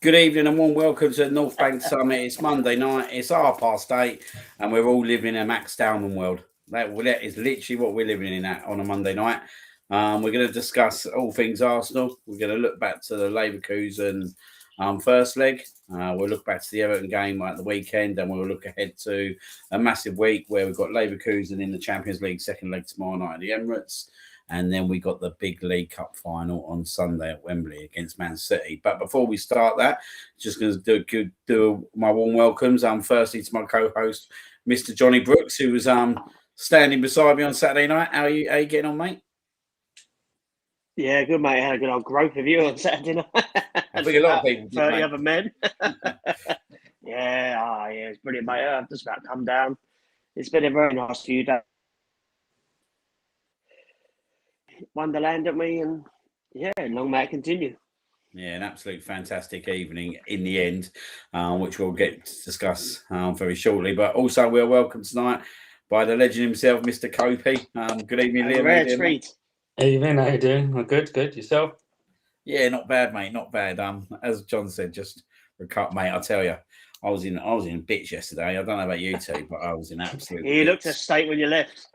Good evening and warm welcome to the North Bank Summit. It's Monday night, it's 8:30, and we're all living in a Max Dowman world. That is literally what we're living in at on a Monday night. We're going to discuss all things Arsenal. We're going to look back to the Leverkusen first leg. We'll look back to the Everton game at the weekend, and we'll look ahead to a massive week where we've got Leverkusen in the Champions League second leg tomorrow night at the Emirates. And then we got the big League Cup final on Sunday at Wembley against Man City. But before we start that, just going to do my warm welcomes. Firstly to my co-host, Mr. Johnny Brooks, who was standing beside me on Saturday night. How are you getting on, mate? Yeah, good, mate. I had a good old grope of you on Saturday night. I think a lot of people did, 30 mate. other men. Yeah, it's brilliant, mate. I've just about come down. It's been a very nice few days. Wonderland at me, and yeah, long may it continue. Yeah, an absolute fantastic evening in the end, which we'll get to discuss very shortly. But also, we're welcomed tonight by the legend himself, Mr. Copey. Good evening, Liam. Rare treat. Evening, how you doing? I'm good. Yourself? Yeah, not bad, mate. Not bad. As John said, just a cut, mate. I tell you, I was in bits yesterday. I don't know about you two, but I was in absolute. You looked a state when you left.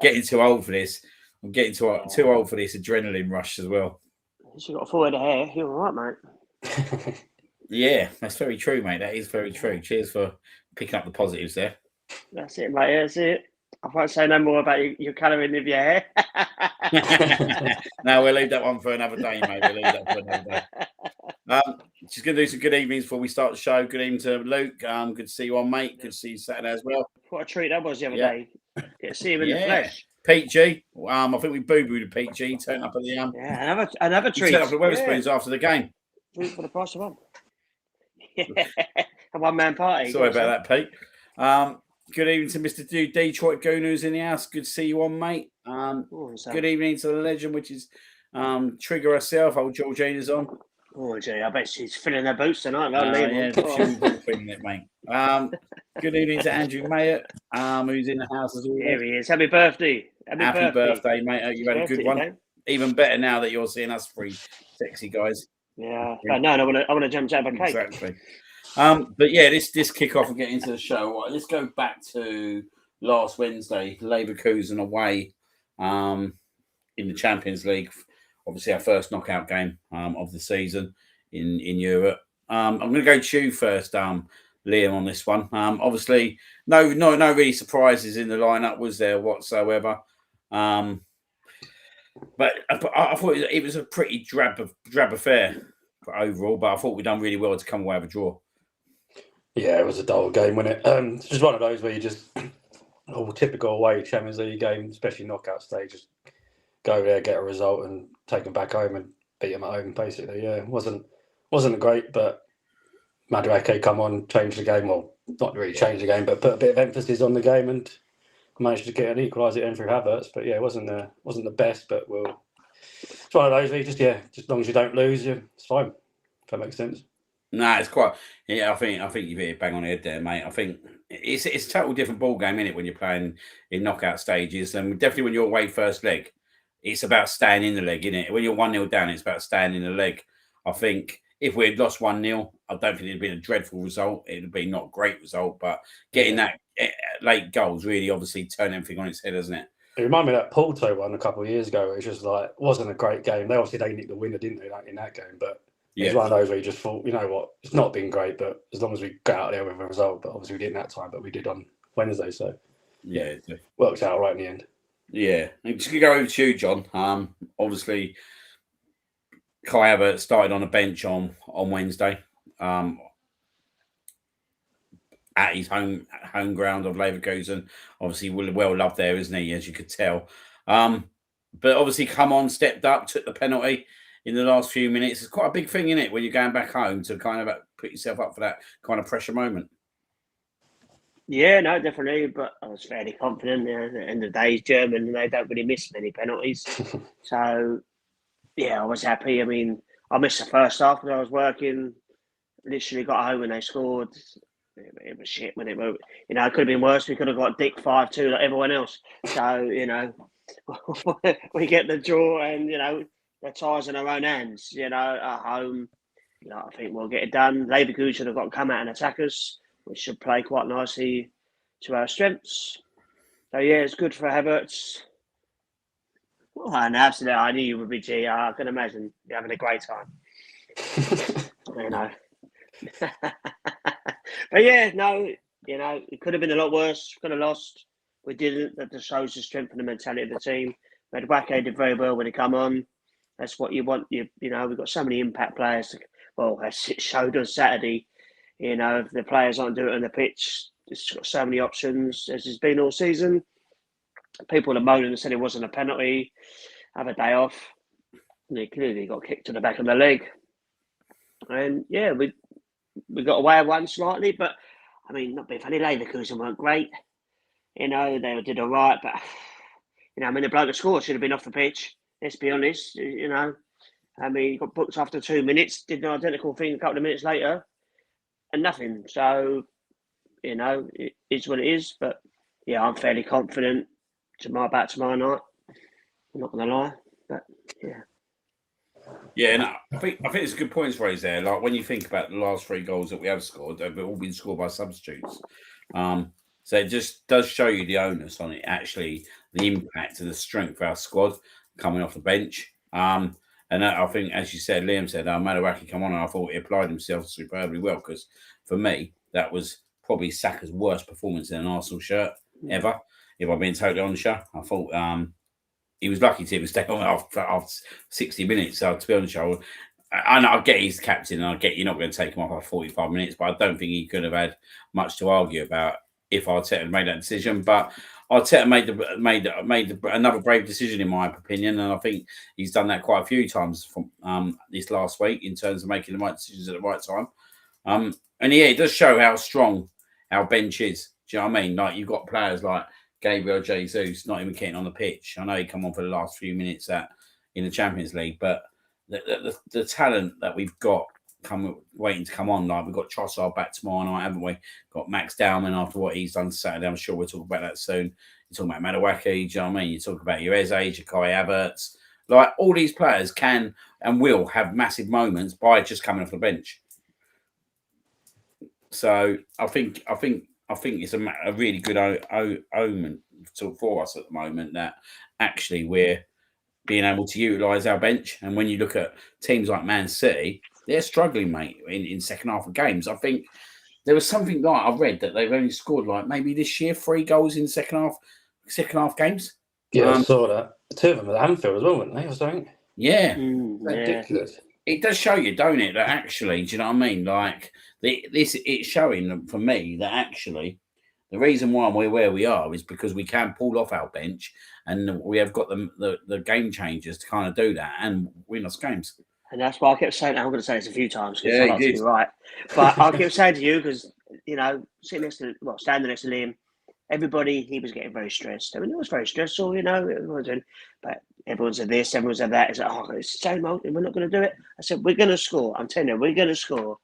Getting too old for this. I'm getting too old for this adrenaline rush as well. You got a full head of hair. You're all right, mate. Yeah, that's very true, mate. That is very true. Cheers for picking up the positives there. That's it, mate. That's it. I won't say no more about your colouring of your hair. No, we'll leave that one for another day, mate. We'll leave that for another day. Just going to do some good evenings before we start the show. Good evening to Luke. Good to see you on, mate. Good to see you Saturday as well. What a treat that was the other day. Get to see him in the flesh. Pete G. I think we boo-booed Pete G. Turned up at the another treat. Turned up at Wetherspoons after the game. Drink for the price of one. Yeah, a one-man party. Sorry about that, Pete. Good evening to Mr. Detroit Goon, who's in the house. Good to see you on, mate. Good evening to the legend, which is Trigger herself. Old Georgina's on. Oh, gee, I bet she's filling her boots tonight. Filling it, mate. Good evening to Andrew Mayer, who's in the house as well. Here he is. Happy birthday. Happy birthday, mate. Hope you've had a good one. Mate. Even better now that you're seeing us three sexy guys. Yeah. No, I want to jump out of a cake. Exactly. But yeah, this kick off and get into the show. Right, let's go back to last Wednesday, Leverkusen away in the Champions League. Obviously, our first knockout game of the season in Europe. I'm going to go to you first, Liam, on this one. Obviously, no really surprises in the lineup, was there whatsoever? But I thought it was a pretty drab affair overall. But I thought we'd done really well to come away with a draw. Yeah, it was a dull game, wasn't it? It's just one of those where you just typical away Champions League game, especially knockout stage. Just go there, get a result, and take them back home and beat them at home. Basically, yeah, it wasn't great, but Madueke come on, changed the game. Well, not really changed the game, but put a bit of emphasis on the game and managed to get an equaliser in through Havertz. But yeah, it wasn't the best, but it's one of those where just as long as you don't lose, it's fine. If that makes sense. No, it's quite. Yeah, I think you've hit it bang on the head there, mate. I think it's a total different ball game, isn't it, when you're playing in knockout stages, and definitely when you're away first leg, it's about staying in the leg, isn't it? When you're 1-0 down, it's about staying in the leg. I think if we had lost 1-0, I don't think it'd been a dreadful result. It'd been not a great result, but getting that late goals really obviously turned everything on its head, doesn't it? It reminded me of that Porto one a couple of years ago. It was just like, wasn't a great game. They nicked the winner, didn't they, in that game? But it's one of those where you just thought, you know what, it's not been great, but as long as we got out there with a result, but obviously we didn't that time, but we did on Wednesday, so worked out right in the end. Yeah, I'm just gonna go over to you, John. Obviously, Kai Havertz started on a bench on Wednesday, at his home ground of Leverkusen. Obviously, well loved there, isn't he? As you could tell. But obviously, come on, stepped up, took the penalty in the last few minutes. It's quite a big thing, isn't it, when you're going back home to kind of put yourself up for that kind of pressure moment? Yeah, no, definitely. But I was fairly confident. At the end of the day, he's German and they don't really miss many penalties. So, yeah, I was happy. I mean, I missed the first half when I was working. Literally got home when they scored. It was shit when it moved. It could have been worse. We could have got Dick 5-2 like everyone else. So, we get the draw and, their ties in our own hands. You know, at home, I think we'll get it done. Leverkusen have got to come out and attack us, which should play quite nicely to our strengths. So yeah, it's good for Havertz. Well, and absolutely, I knew you would be G. I can imagine you're having a great time. But yeah, no, it could have been a lot worse. Could have lost. We didn't. That just shows the strength and the mentality of the team. Madueke did very well when he come on. That's what you want. We've got so many impact players. As it showed on Saturday, if the players aren't doing it on the pitch, it's got so many options as it's been all season. People have moaned and said it wasn't a penalty. Have a day off. And he clearly got kicked to the back of the leg. And yeah, we got away with one slightly, but I mean, not being funny, Leverkusen weren't great. They did all right, but the bloke that scored should have been off the pitch. Let's be honest. He got booked after 2 minutes, did an identical thing a couple of minutes later, and nothing. So, it is what it is. But yeah, I'm fairly confident about tomorrow night. I'm not going to lie, but yeah. Yeah, no, I think it's a good points raised there. Like when you think about the last 3 goals that we have scored, they've all been scored by substitutes. So it just does show you the onus on it, actually, the impact and the strength of our squad coming off the bench. And I think, as you said, Liam said, Madueke come on, and I thought he applied himself superbly well, because for me, that was probably Saka's worst performance in an Arsenal shirt ever. If I'm being totally honest, I thought he was lucky to even stay on after 60 minutes. So to be honest, I get he's the captain, and I get you're not going to take him off after 45 minutes, but I don't think he could have had much to argue about if Arteta had made that decision. But Arteta made another brave decision, in my opinion, and I think he's done that quite a few times from this last week in terms of making the right decisions at the right time. And yeah, it does show how strong our bench is. Do you know what I mean? Like, you've got players like Gabriel Jesus not even getting on the pitch. I know he come on for the last few minutes in the Champions League, but the talent that we've got waiting to come on, like we've got Trossard back tomorrow night, haven't we? Got Max Dowman after what he's done Saturday. I'm sure we'll talk about that soon. You're talking about Madueke, do you know what I mean? You talk about your Eze, Kai Havertz. Like, all these players can and will have massive moments by just coming off the bench. So I think it's a really good omen for us at the moment that actually we're being able to utilise our bench. And when you look at teams like Man City, they're struggling, mate, in second half of games. I think there was something like I read that they've only scored like maybe this year 3 goals in second half games. Yeah, I saw that. 2 of them at Anfield as well, weren't they, or something? Yeah. Ridiculous. It does show you, don't it, that actually, do you know what I mean? Like, it's showing for me that actually the reason why we're where we are is because we can pull off our bench, and we have got the game changers to kind of do that and win us games. And that's why I kept saying, I'm going to say this a few times because Yeah, I like to be right. But I kept saying to you, because, standing next to Liam, everybody, he was getting very stressed. I mean, it was very stressful, but everyone said this, everyone said that. It's like, it's the same old, we're not going to do it. I said, we're going to score. I'm telling you, we're going to score.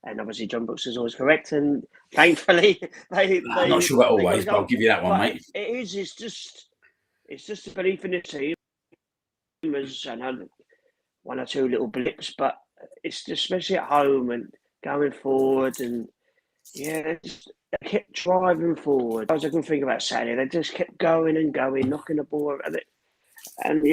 And obviously, John Brooks is always correct. And thankfully, I'm not sure about always, but I'll give you that one, mate. It's just a belief in the team. I know 1 or 2 little blips, but it's just, especially at home and going forward, and yeah, they kept driving forward. That was a good thing about Saturday. They just kept going and going, knocking the ball at it, and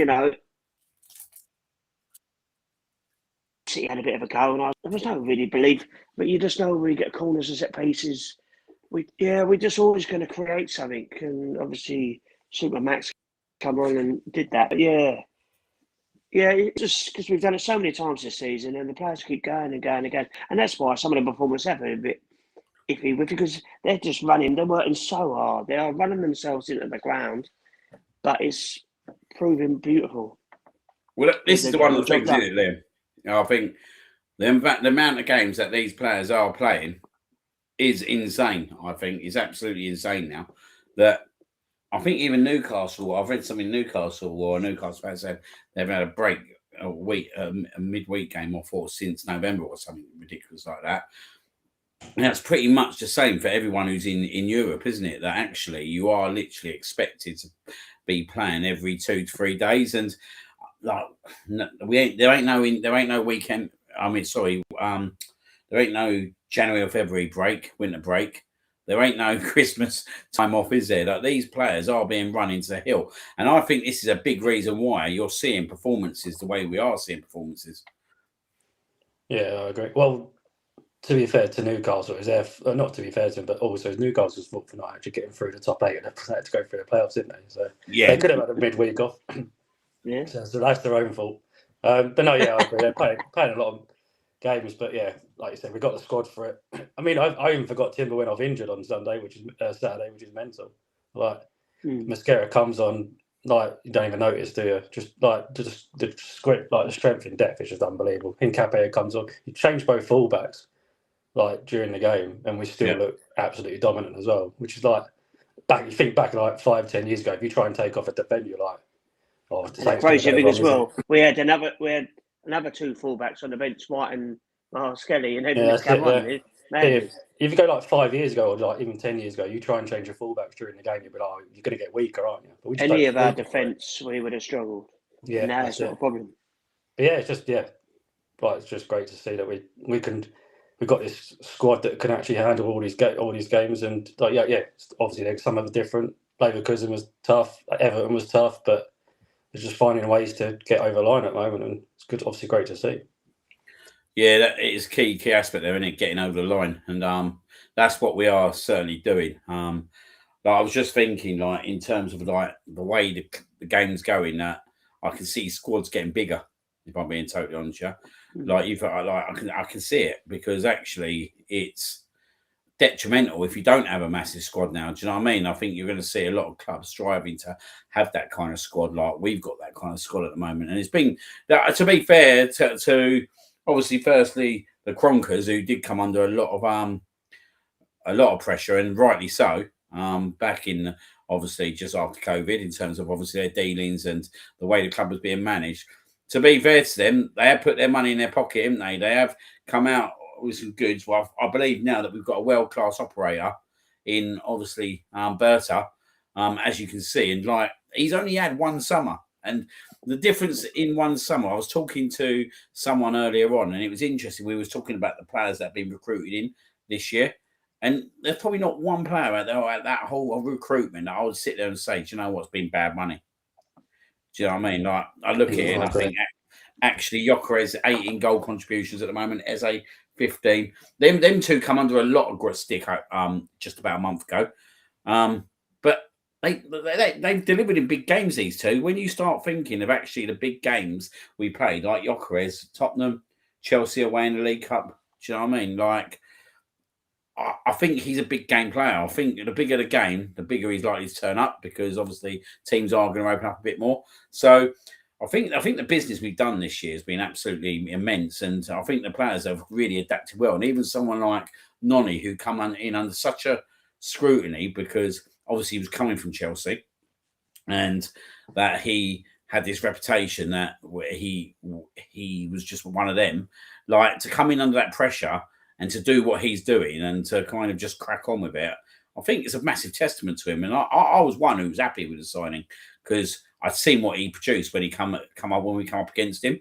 City had a bit of a go, and there was no really belief, but you just know when you get corners and set pieces, we're just always going to create something, and obviously Super Max come on and did that. But yeah, just because we've done it so many times this season, and the players keep going and going and going, and that's why some of the performances have been a bit iffy, because they're just running. They're working so hard. They are running themselves into the ground, but it's proving beautiful. Well, this is one of the things, isn't it, Liam? I think the amount of games that these players are playing is insane. I think is absolutely insane now. That I think even Newcastle, I've read something Newcastle or Newcastle fans said they've had a break, a midweek game or 4 since November or something ridiculous like that. And that's pretty much the same for everyone who's in Europe, isn't it? That actually you are literally expected to be playing every 2 to 3 days. And like there ain't no weekend. I mean, sorry, there ain't no January or February break, winter break. There ain't no Christmas time off, is there? Like, these players are being run into the hill, and I think this is a big reason why you're seeing performances the way we are seeing performances. Yeah, I agree. Well, to be fair to Newcastle, not to be fair to them, but also Newcastle's fault for not actually getting through the top 8 and they had to go through the playoffs, didn't they? So they could have had a midweek off. Yeah. So that's their own fault. But no, yeah, I agree. They're playing a lot of games, but yeah, like you said, we got the squad for it. I mean, I even forgot Timber went off injured on Saturday, which is mental. Like Mosquera comes on, like you don't even notice, do you? Just the script, like the strength in depth is just unbelievable. Hincapié comes on, you change both fullbacks like during the game, and we still look absolutely dominant as well. Which is like you think back like 5-10 years ago, if you try and take off a defender, you're like, oh, the crazy thing as well, we had another 2 fullbacks on the bench, White and Skelly, and they didn't come on. If you go like 5 years ago, or like even 10 years ago, you try and change your fullbacks during the game, you'd be like, oh, you're going to get weaker, aren't you? But we just any of our defence, we would have struggled. Yeah, now it's not a problem. But yeah, it's just it's just great to see that we've got this squad that can actually handle all these games, and obviously there's some of the different. Leverkusen was tough, Everton was tough, but it's just finding ways to get over the line at the moment, and it's good. Obviously, great to see. Yeah, that is key aspect there, isn't it? Getting over the line, and that's what we are certainly doing. I was just thinking, like, in terms of like the way the game's going, that I can see squads getting bigger. If I'm being totally honest, yeah, I can see it, because actually it's detrimental if you don't have a massive squad now. Do you know what I mean? I think you're going to see a lot of clubs striving to have that kind of squad, like we've got that kind of squad at the moment. And it's been, to be fair to obviously, firstly, the Kronkers, who did come under a lot of pressure, and rightly so, back in obviously just after COVID, in terms of obviously their dealings and the way the club was being managed. To be fair to them, they have put their money in their pocket, haven't they? They have come out with some goods. Well, I believe now that we've got a world-class operator in, obviously, Berta, as you can see. And like, he's only had one summer. And the difference in one summer, I was talking to someone earlier on, and it was interesting. We was talking about the players that have been recruited in this year. And there's probably not one player out there at that whole recruitment that I would sit there and say, do you know what's been bad money? Do you know what I mean? Like, I look at it and I think actually Gyökeres 18 goal contributions at the moment, Eze 15. Them two come under a lot of stick just about a month ago. But they've delivered in big games, these two. When you start thinking of actually the big games we played, like Gyökeres, Tottenham, Chelsea away in the League Cup. Do you know what I mean? Like, I think he's a big game player. I think the bigger the game, the bigger he's likely to turn up, because obviously teams are going to open up a bit more. So I think the business we've done this year has been absolutely immense, and I think the players have really adapted well. And even someone like Noni, who come in under such a scrutiny, because obviously he was coming from Chelsea, and that he had this reputation that he was just one of them. Like, to come in under that pressure and to do what he's doing and to kind of just crack on with it, I think it's a massive testament to him. And I was one who was happy with the signing, because I'd seen what he produced when we come up against him.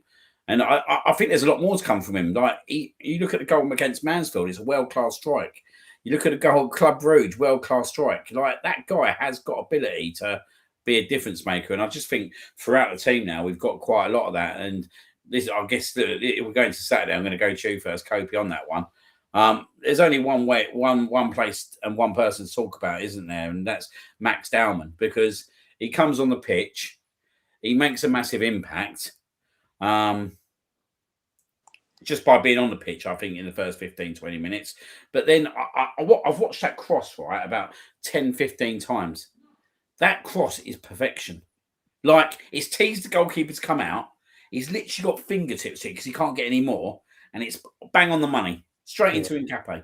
And I think there's a lot more to come from him. Like, you look at the goal against Mansfield, it's a world-class strike. You look at the goal Club Brugge, world-class strike. Like, that guy has got ability to be a difference maker. And I just think throughout the team now, we've got quite a lot of that. And this, I guess, we're going to Saturday. I'm going to go to you first, Kopi, on that one. There's only one way, one place and one person to talk about, isn't there? And that's Max Dowman, because he comes on the pitch, he makes a massive impact, just by being on the pitch, I think, in the first 15, 20 minutes. But then I've watched that cross, right, about 10, 15 times. That cross is perfection. Like, it's teased the goalkeeper to come out. He's literally got fingertips here because he can't get any more. And it's bang on the money. Straight into Hincapié.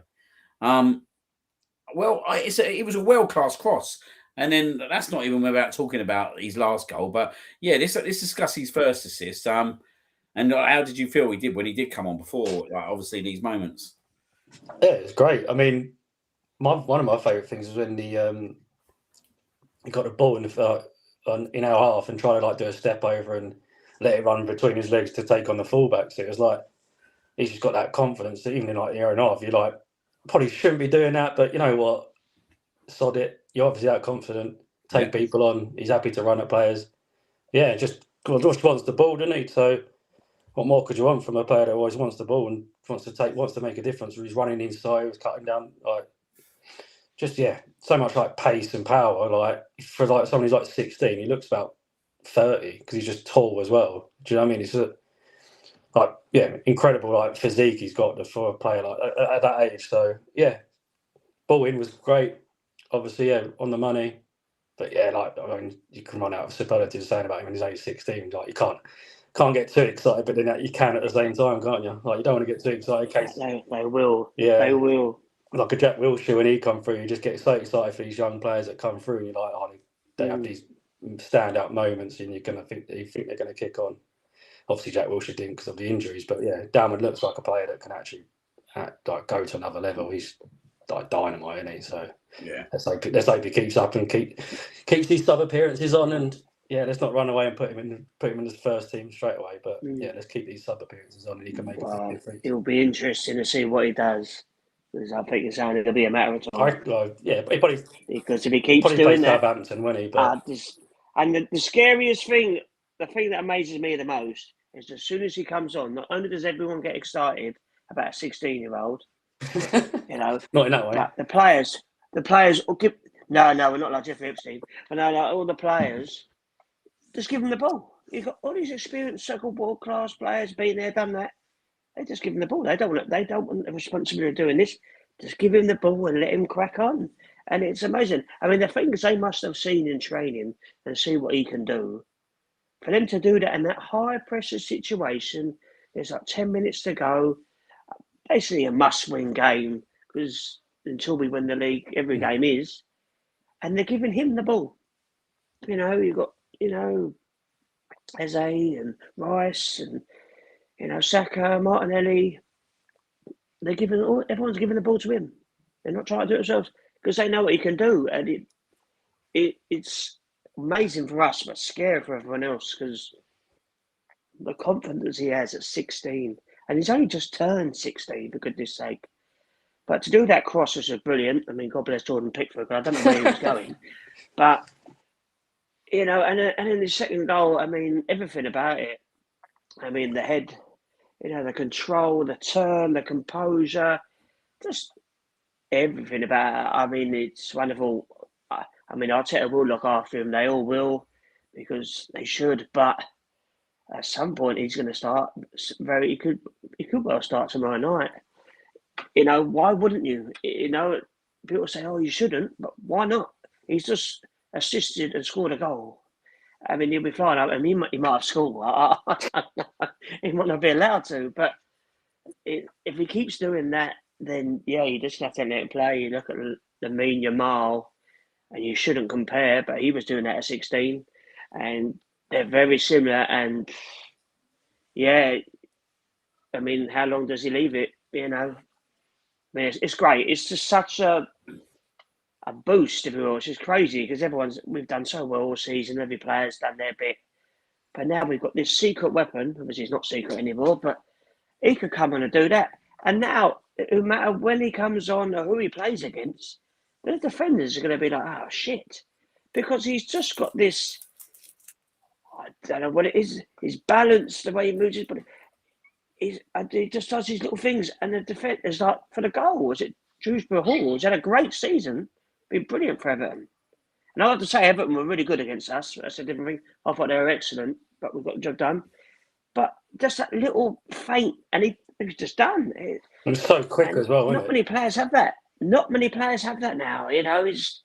It was a world-class cross. And then that's not even about talking about his last goal. But, yeah, let's discuss his first assist. And how did you feel he did when he did come on before, like, obviously, these moments? Yeah, it's great. I mean, one of my favourite things was when he got the ball in our half and tried to, like, do a step over and let it run between his legs to take on the fullback. So it was like he's just got that confidence that even in like the year and a half, you're like, probably shouldn't be doing that, but you know what? Sod it. You're obviously that confident. Take people on. He's happy to run at players. Yeah, just wants the ball, doesn't he? So what more could you want from a player that always wants the ball and wants to make a difference? He's running inside, he's cutting down, like just so much like pace and power. Like for like someone who's like 16, he looks about 30 because he's just tall as well. Do you know what I mean? It's incredible like physique he's got for a player like at that age. So ball in was great. Obviously, on the money. But you can run out of superlatives saying about him when he's only 16. Like you can't get too excited, but then you can at the same time, can't you? Like you don't want to get too excited. In case, they will. Yeah, they will. Like a Jack Wilshere when he come through, you just get so excited for these young players that come through, and you're like, they have these standout moments, and you think they're going to kick on. Obviously, Jack Wilshere didn't because of the injuries, but Dowman looks like a player that can actually go to another level. He's like dynamite, isn't he? So let's hope he keeps up and keeps these sub appearances on, and let's not run away and put him in the first team straight away. But let's keep these sub appearances on, and he can make a big difference. It'll be interesting to see what he does, because I think it'll be a matter of time. Because if he keeps doing that, Southampton, won't he? But the scariest thing, the thing that amazes me the most, is as soon as he comes on, not only does everyone get excited about a 16-year-old, not in that way. But the players will give. No, we're not like Jeffrey Epstein. But all the players, just give them the ball. You've got all these experienced so-called world-class players, been there, done that. They just give him the ball. They don't want the responsibility of doing this. Just give him the ball and let him crack on. And it's amazing. I mean, the things they must have seen in training and see what he can do. For them to do that in that high-pressure situation, there's like 10 minutes to go. Basically a must-win game, because until we win the league, every game is. And they're giving him the ball. You've got, Eze and Rice and, Saka, Martinelli. Everyone's giving the ball to him. They're not trying to do it themselves because they know what he can do. And it's amazing for us, but scary for everyone else because the confidence he has at 16. And he's only just turned 16, for goodness sake. But to do that cross was brilliant. I mean, God bless Jordan Pickford. I don't know where he was going. But, and in the second goal, I mean, everything about it. I mean, the head, the control, the turn, the composure, just everything about it. I mean, it's wonderful. I mean, Arteta will look after him. They all will because they should. But at some point, he's going to start. He could well start tomorrow night. Why wouldn't you? People say, "Oh, you shouldn't," but why not? He's just assisted and scored a goal. I mean, he'll be flying up. I mean, he might have scored. He might not be allowed to. But if he keeps doing that, then you just have to let him play. You look at the mean Yamal, and you shouldn't compare. But he was doing that at 16, and they're very similar. And I mean, how long does he leave it? I mean, it's great. It's just such a boost, if you will. It's just crazy because we've done so well all season. Every player's done their bit. But now we've got this secret weapon. Obviously, it's not secret anymore, but he could come on and do that. And now, no matter when he comes on or who he plays against, the defenders are going to be like, oh, shit. Because he's just got this, I don't know what it is, his balance, the way he moves his body. He just does these little things, and the defenders like for the goal. Was it Shrewsbury Hall? He's had a great season, been brilliant for Everton. And I have to say, Everton were really good against us. That's a different thing. I thought they were excellent, but we got the job done. But just that little feint, and he was just done. It's so quick as well. Not many players have that. Not many players have that now. It's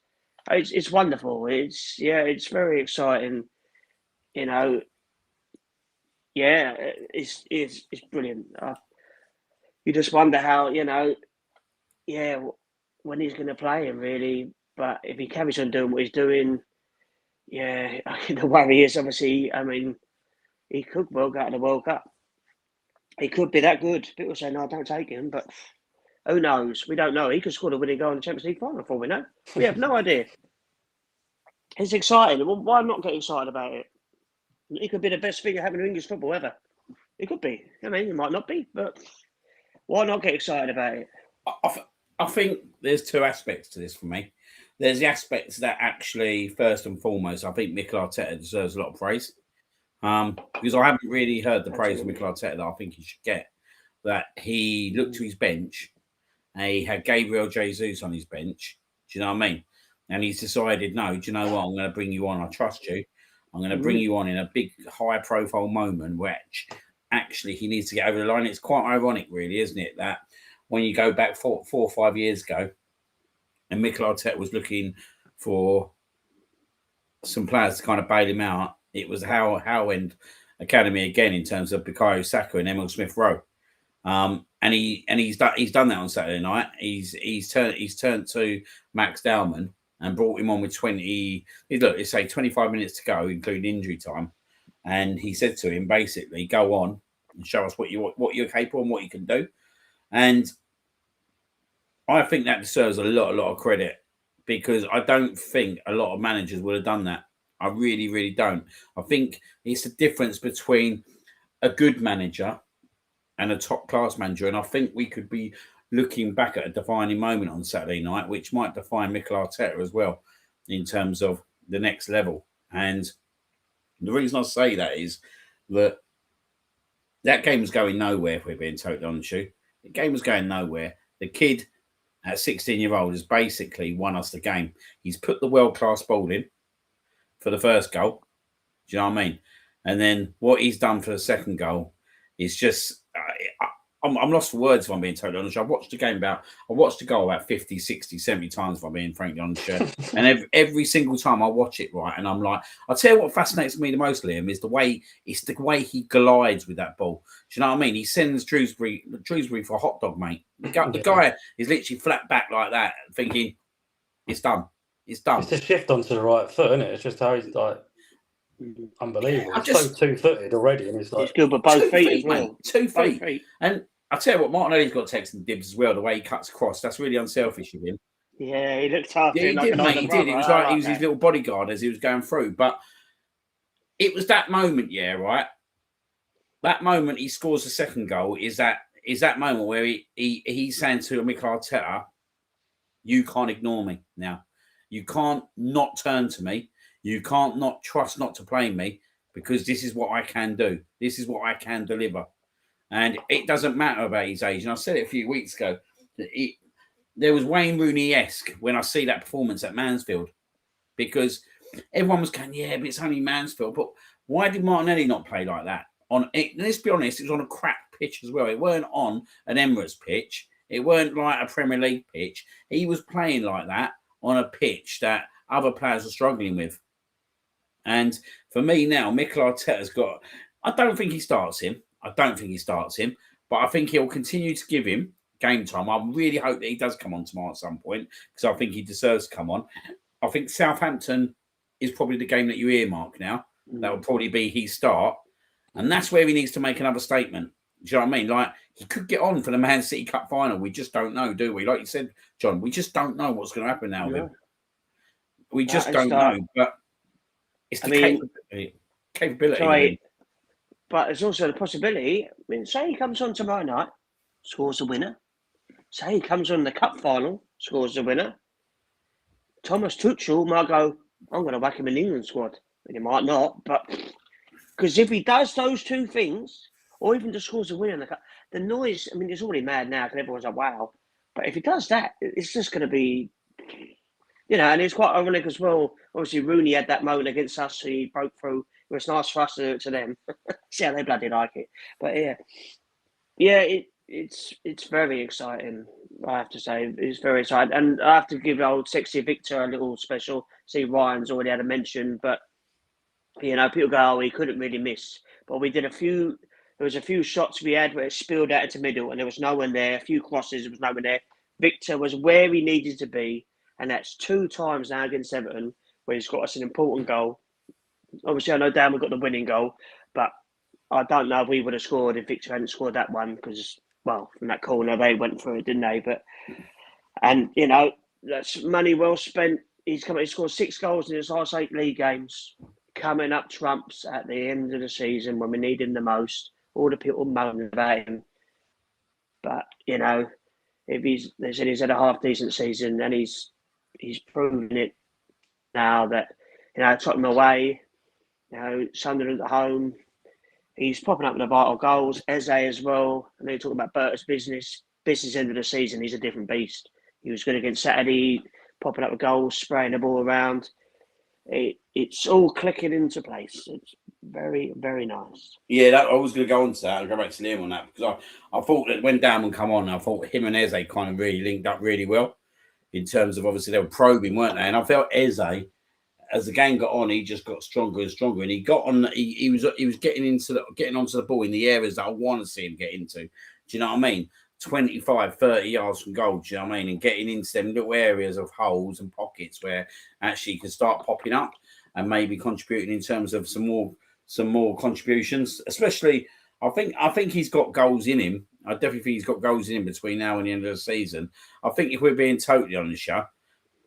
wonderful. It's very exciting. It's brilliant. You just wonder how, when he's going to play him, really. But if he carries on doing what he's doing, the worry is obviously, I mean, he could well go out of the World Cup. He could be that good. People say, no, don't take him. But who knows? We don't know. He could score the winning goal in the Champions League final for we know. We have no idea. It's exciting. Why not get excited about it? It could be the best thing happening in English football ever. It could be. I mean, it might not be, but why not get excited about it? I think there's two aspects to this for me. There's the aspects that actually, first and foremost, I think Mikel Arteta deserves a lot of praise. Because I haven't really heard the praise of Mikel Arteta that I think he should get. That he looked to his bench and he had Gabriel Jesus on his bench. Do you know what I mean? And he's decided, no, do you know what? I'm going to bring you on. I trust you. I'm going to bring you on in a big, high-profile moment, which actually he needs to get over the line. It's quite ironic, really, isn't it, that when you go back 4 or 5 years ago, and Mikel Arteta was looking for some players to kind of bail him out, it was Howend Academy again in terms of Bukayo Saka and Emil Smith Rowe. And he's done that on Saturday night. He's turned to Max Dowman and brought him on with 25 minutes to go, including injury time. And he said to him, basically, go on and show us what you're capable and what you can do. And I think that deserves a lot of credit, because I don't think a lot of managers would have done that. I really, really don't. I think it's the difference between a good manager and a top-class manager. And I think we could be looking back at a defining moment on Saturday night, which might define Mikel Arteta as well in terms of the next level. And the reason I say that is that game was going nowhere, if we're being totally honest with you. The game was going nowhere. The kid at 16-year-old has basically won us the game. He's put the world-class ball in for the first goal. Do you know what I mean? And then what he's done for the second goal is just... I'm lost for words, if I'm being totally honest. I watched the goal about 50, 60, 70 times, if I'm being frankly honest. And every single time I watch it, right, and I'm like, I'll tell you what fascinates me the most, Liam, is the way he glides with that ball. Do you know what I mean? He sends Shrewsbury for a hot dog, mate. The guy is literally flat back like that, thinking, it's done. It's done. It's a shift onto the right foot, isn't it? It's just how he's like unbelievable. He's so two-footed already, and he's like, he's good with both feet as well. Mate, 2 feet. And I tell you what, Martinelli's got text and dibs as well. The way he cuts across, that's really unselfish of him. Yeah, he looked after him. He did, mate. He did. It was like he was his little bodyguard as he was going through. But it was that moment, yeah, right. That moment he scores the second goal is that moment where he's saying to Mikel Arteta, "You can't ignore me now. You can't not turn to me. You can't not trust not to play me, because this is what I can do. This is what I can deliver." And it doesn't matter about his age. And I said it a few weeks ago. There was Wayne Rooney-esque when I see that performance at Mansfield, because everyone was going, yeah, but it's only Mansfield. But why did Martinelli not play like that? Let's be honest, it was on a crap pitch as well. It weren't on an Emirates pitch. It weren't like a Premier League pitch. He was playing like that on a pitch that other players were struggling with. And for me now, Mikel Arteta's got... I don't think he starts him, but I think he'll continue to give him game time. I really hope that he does come on tomorrow at some point, because I think he deserves to come on. I think Southampton is probably the game that you earmark now. That will probably be his start. And that's where he needs to make another statement. Do you know what I mean? Like, he could get on for the Man City Cup final. We just don't know, do we? Like you said, John, we just don't know what's going to happen now with him. We just don't know. But it's the capability. Sorry, but there's also the possibility. I mean, say he comes on tomorrow night, scores the winner. Say he comes on the cup final, scores the winner. Thomas Tuchel might go, I'm going to whack him in the England squad. And he might not, but because if he does those two things, or even just scores the winner in the cup, the noise, I mean, it's already mad now because everyone's like, wow. But if he does that, it's just going to be, and it's quite ironic as well. Obviously, Rooney had that moment against us. He broke through. It was nice for us to do it to them. See how they bloody like it. But it's very exciting. I have to say, it's very exciting, and I have to give old sexy Viktor a little special. See, Ryan's already had a mention, but people go, oh, he couldn't really miss. But we did there was a few shots we had where it spilled out into middle, and there was no one there. A few crosses, there was no one there. Viktor was where he needed to be, and that's 2 times now against Everton where he's got us an important goal. Obviously, I know Dowman got the winning goal, but I don't know if we would have scored if Viktor hadn't scored that one, because, well, from that corner, they went for it, didn't they? And that's money well spent. He scored 6 goals in his last 8 league games. coming up trumps at the end of the season when we need him the most. All the people moaning about him. But, you know, if they said he's had a half decent season, and he's proven it now that, you know, Tottenham away, you know, Sunderland at home, he's popping up with the vital goals. Eze as well. And they talk about Berta's business end of the season, he's a different beast. He was good against Saturday, popping up with goals, spraying the ball around. It's all clicking into place. It's very, very nice. Yeah, I was going to go on to that. I'll go back to Liam on that because I thought that when Dowman come on, I thought him and Eze kind of really linked up really well in terms of obviously they were probing, weren't they? And I felt Eze, as the game got on, he just got stronger and stronger, and he got on. He was getting onto the ball in the areas that I want to see him get into. Do you know what I mean? 25, 30 yards from goal, do you know what I mean? And getting into them little areas of holes and pockets where actually he can start popping up and maybe contributing in terms of some more contributions. Especially, I think he's got goals in him. I definitely think he's got goals in him between now and the end of the season. I think if we're being totally honest,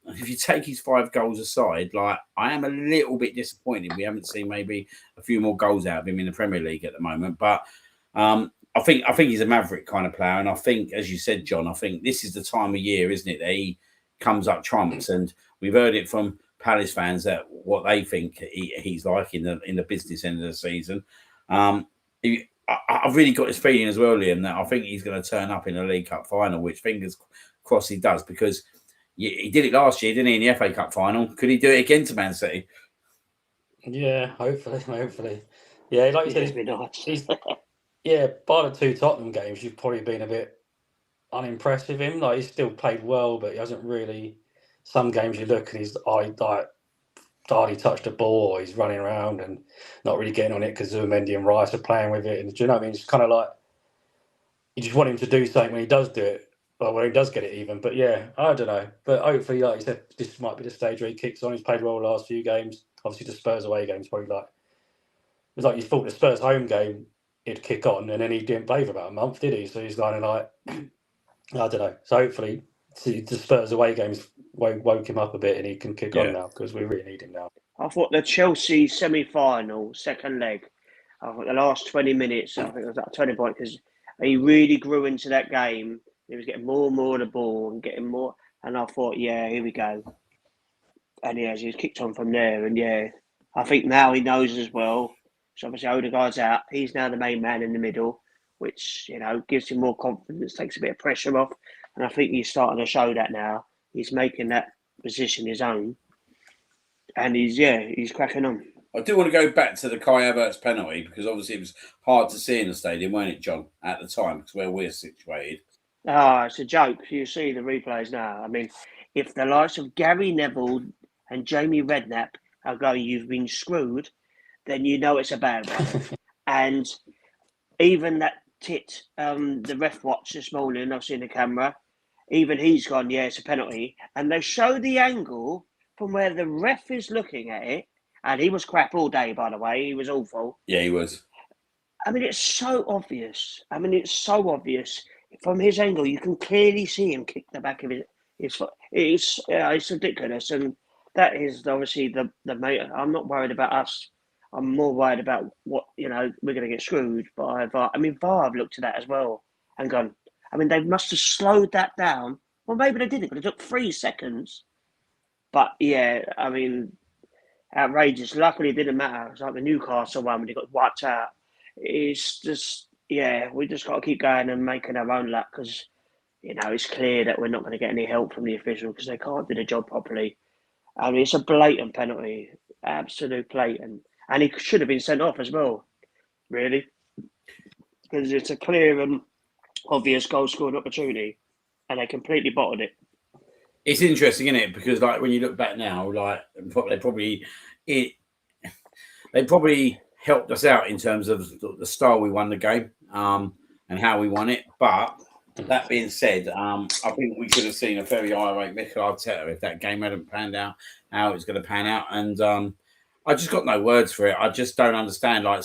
if you take his 5 goals aside, like I am a little bit disappointed. We haven't seen maybe a few more goals out of him in the Premier League at the moment, but I think he's a maverick kind of player, and I think, as you said, John, I think this is the time of year, isn't it, that he comes up trumps, and we've heard it from Palace fans that what they think he's like in the business end of the season. I've really got this feeling as well, Liam, that I think he's going to turn up in the League Cup final, which fingers crossed he does, because he did it last year, didn't he, in the FA Cup final? Could he do it again to Man City? Yeah, hopefully. Yeah, like you said, he's yeah, by the 2 Tottenham games, you've probably been a bit unimpressed with him. Like, he's still played well, but he hasn't really. Some games you look and he's hardly touched the ball, or he's running around and not really getting on it because Zubimendi and Rice are playing with it. And do you know what I mean? It's kind of like you just want him to do something when he does do it, or when he does get it even. But yeah, I don't know. But hopefully, like you said, this might be the stage where he kicks on. He's played well the last few games. Obviously, the Spurs away games probably it was like you thought the Spurs home game he'd kick on, and then he didn't play for about a month, did he? So he's kind of like, I don't know. So hopefully, the Spurs away games woke him up a bit, and he can kick on now, because we really need him now. I thought the Chelsea semi-final, second leg, I thought the last 20 minutes, I think it was that 20 point, because he really grew into that game. He was getting more and more of the ball and getting more. And I thought, yeah, here we go. And he was kicked on from there. And yeah, I think now he knows as well. So obviously Odegaard's out. He's now the main man in the middle, which, you know, gives him more confidence, takes a bit of pressure off. And I think he's starting to show that now. He's making that position his own. And he's cracking on. I do want to go back to the Kai Havertz penalty, because obviously it was hard to see in the stadium, weren't it, John, at the time, because where we're situated. It's a joke. You see the replays now. I mean, if the likes of Gary Neville and Jamie Redknapp are going, you've been screwed, then you know it's a bad one. And even that tit, the ref watched this morning, I've seen the camera, even he's gone, yeah, it's a penalty. And they show the angle from where the ref is looking at it, and he was crap all day, by the way. He was awful. Yeah, he was. I mean, it's so obvious. From his angle, you can clearly see him kick the back of his foot. It's ridiculous. And that is obviously the main. I'm not worried about us. I'm more worried about what, we're going to get screwed by VAR. I mean, VAR have looked at that as well and gone, I mean, they must have slowed that down. Well, maybe they didn't, but it took 3 seconds. But yeah, I mean, outrageous. Luckily, it didn't matter. It's like the Newcastle one when he got wiped out. It's just, we just got to keep going and making our own luck, because, it's clear that we're not going to get any help from the official because they can't do the job properly. I mean, it's a blatant penalty, absolute blatant. And he should have been sent off as well, really, because it's a clear and obvious goal-scoring opportunity, and they completely bottled it. It's interesting, isn't it? Because like when you look back now, like they probably helped us out in terms of the style we won the game and how we won it. But that being said, I think we could have seen a very irate Mikel Arteta if that game hadn't panned out how it was going to pan out. And I just got no words for it. I just don't understand. Like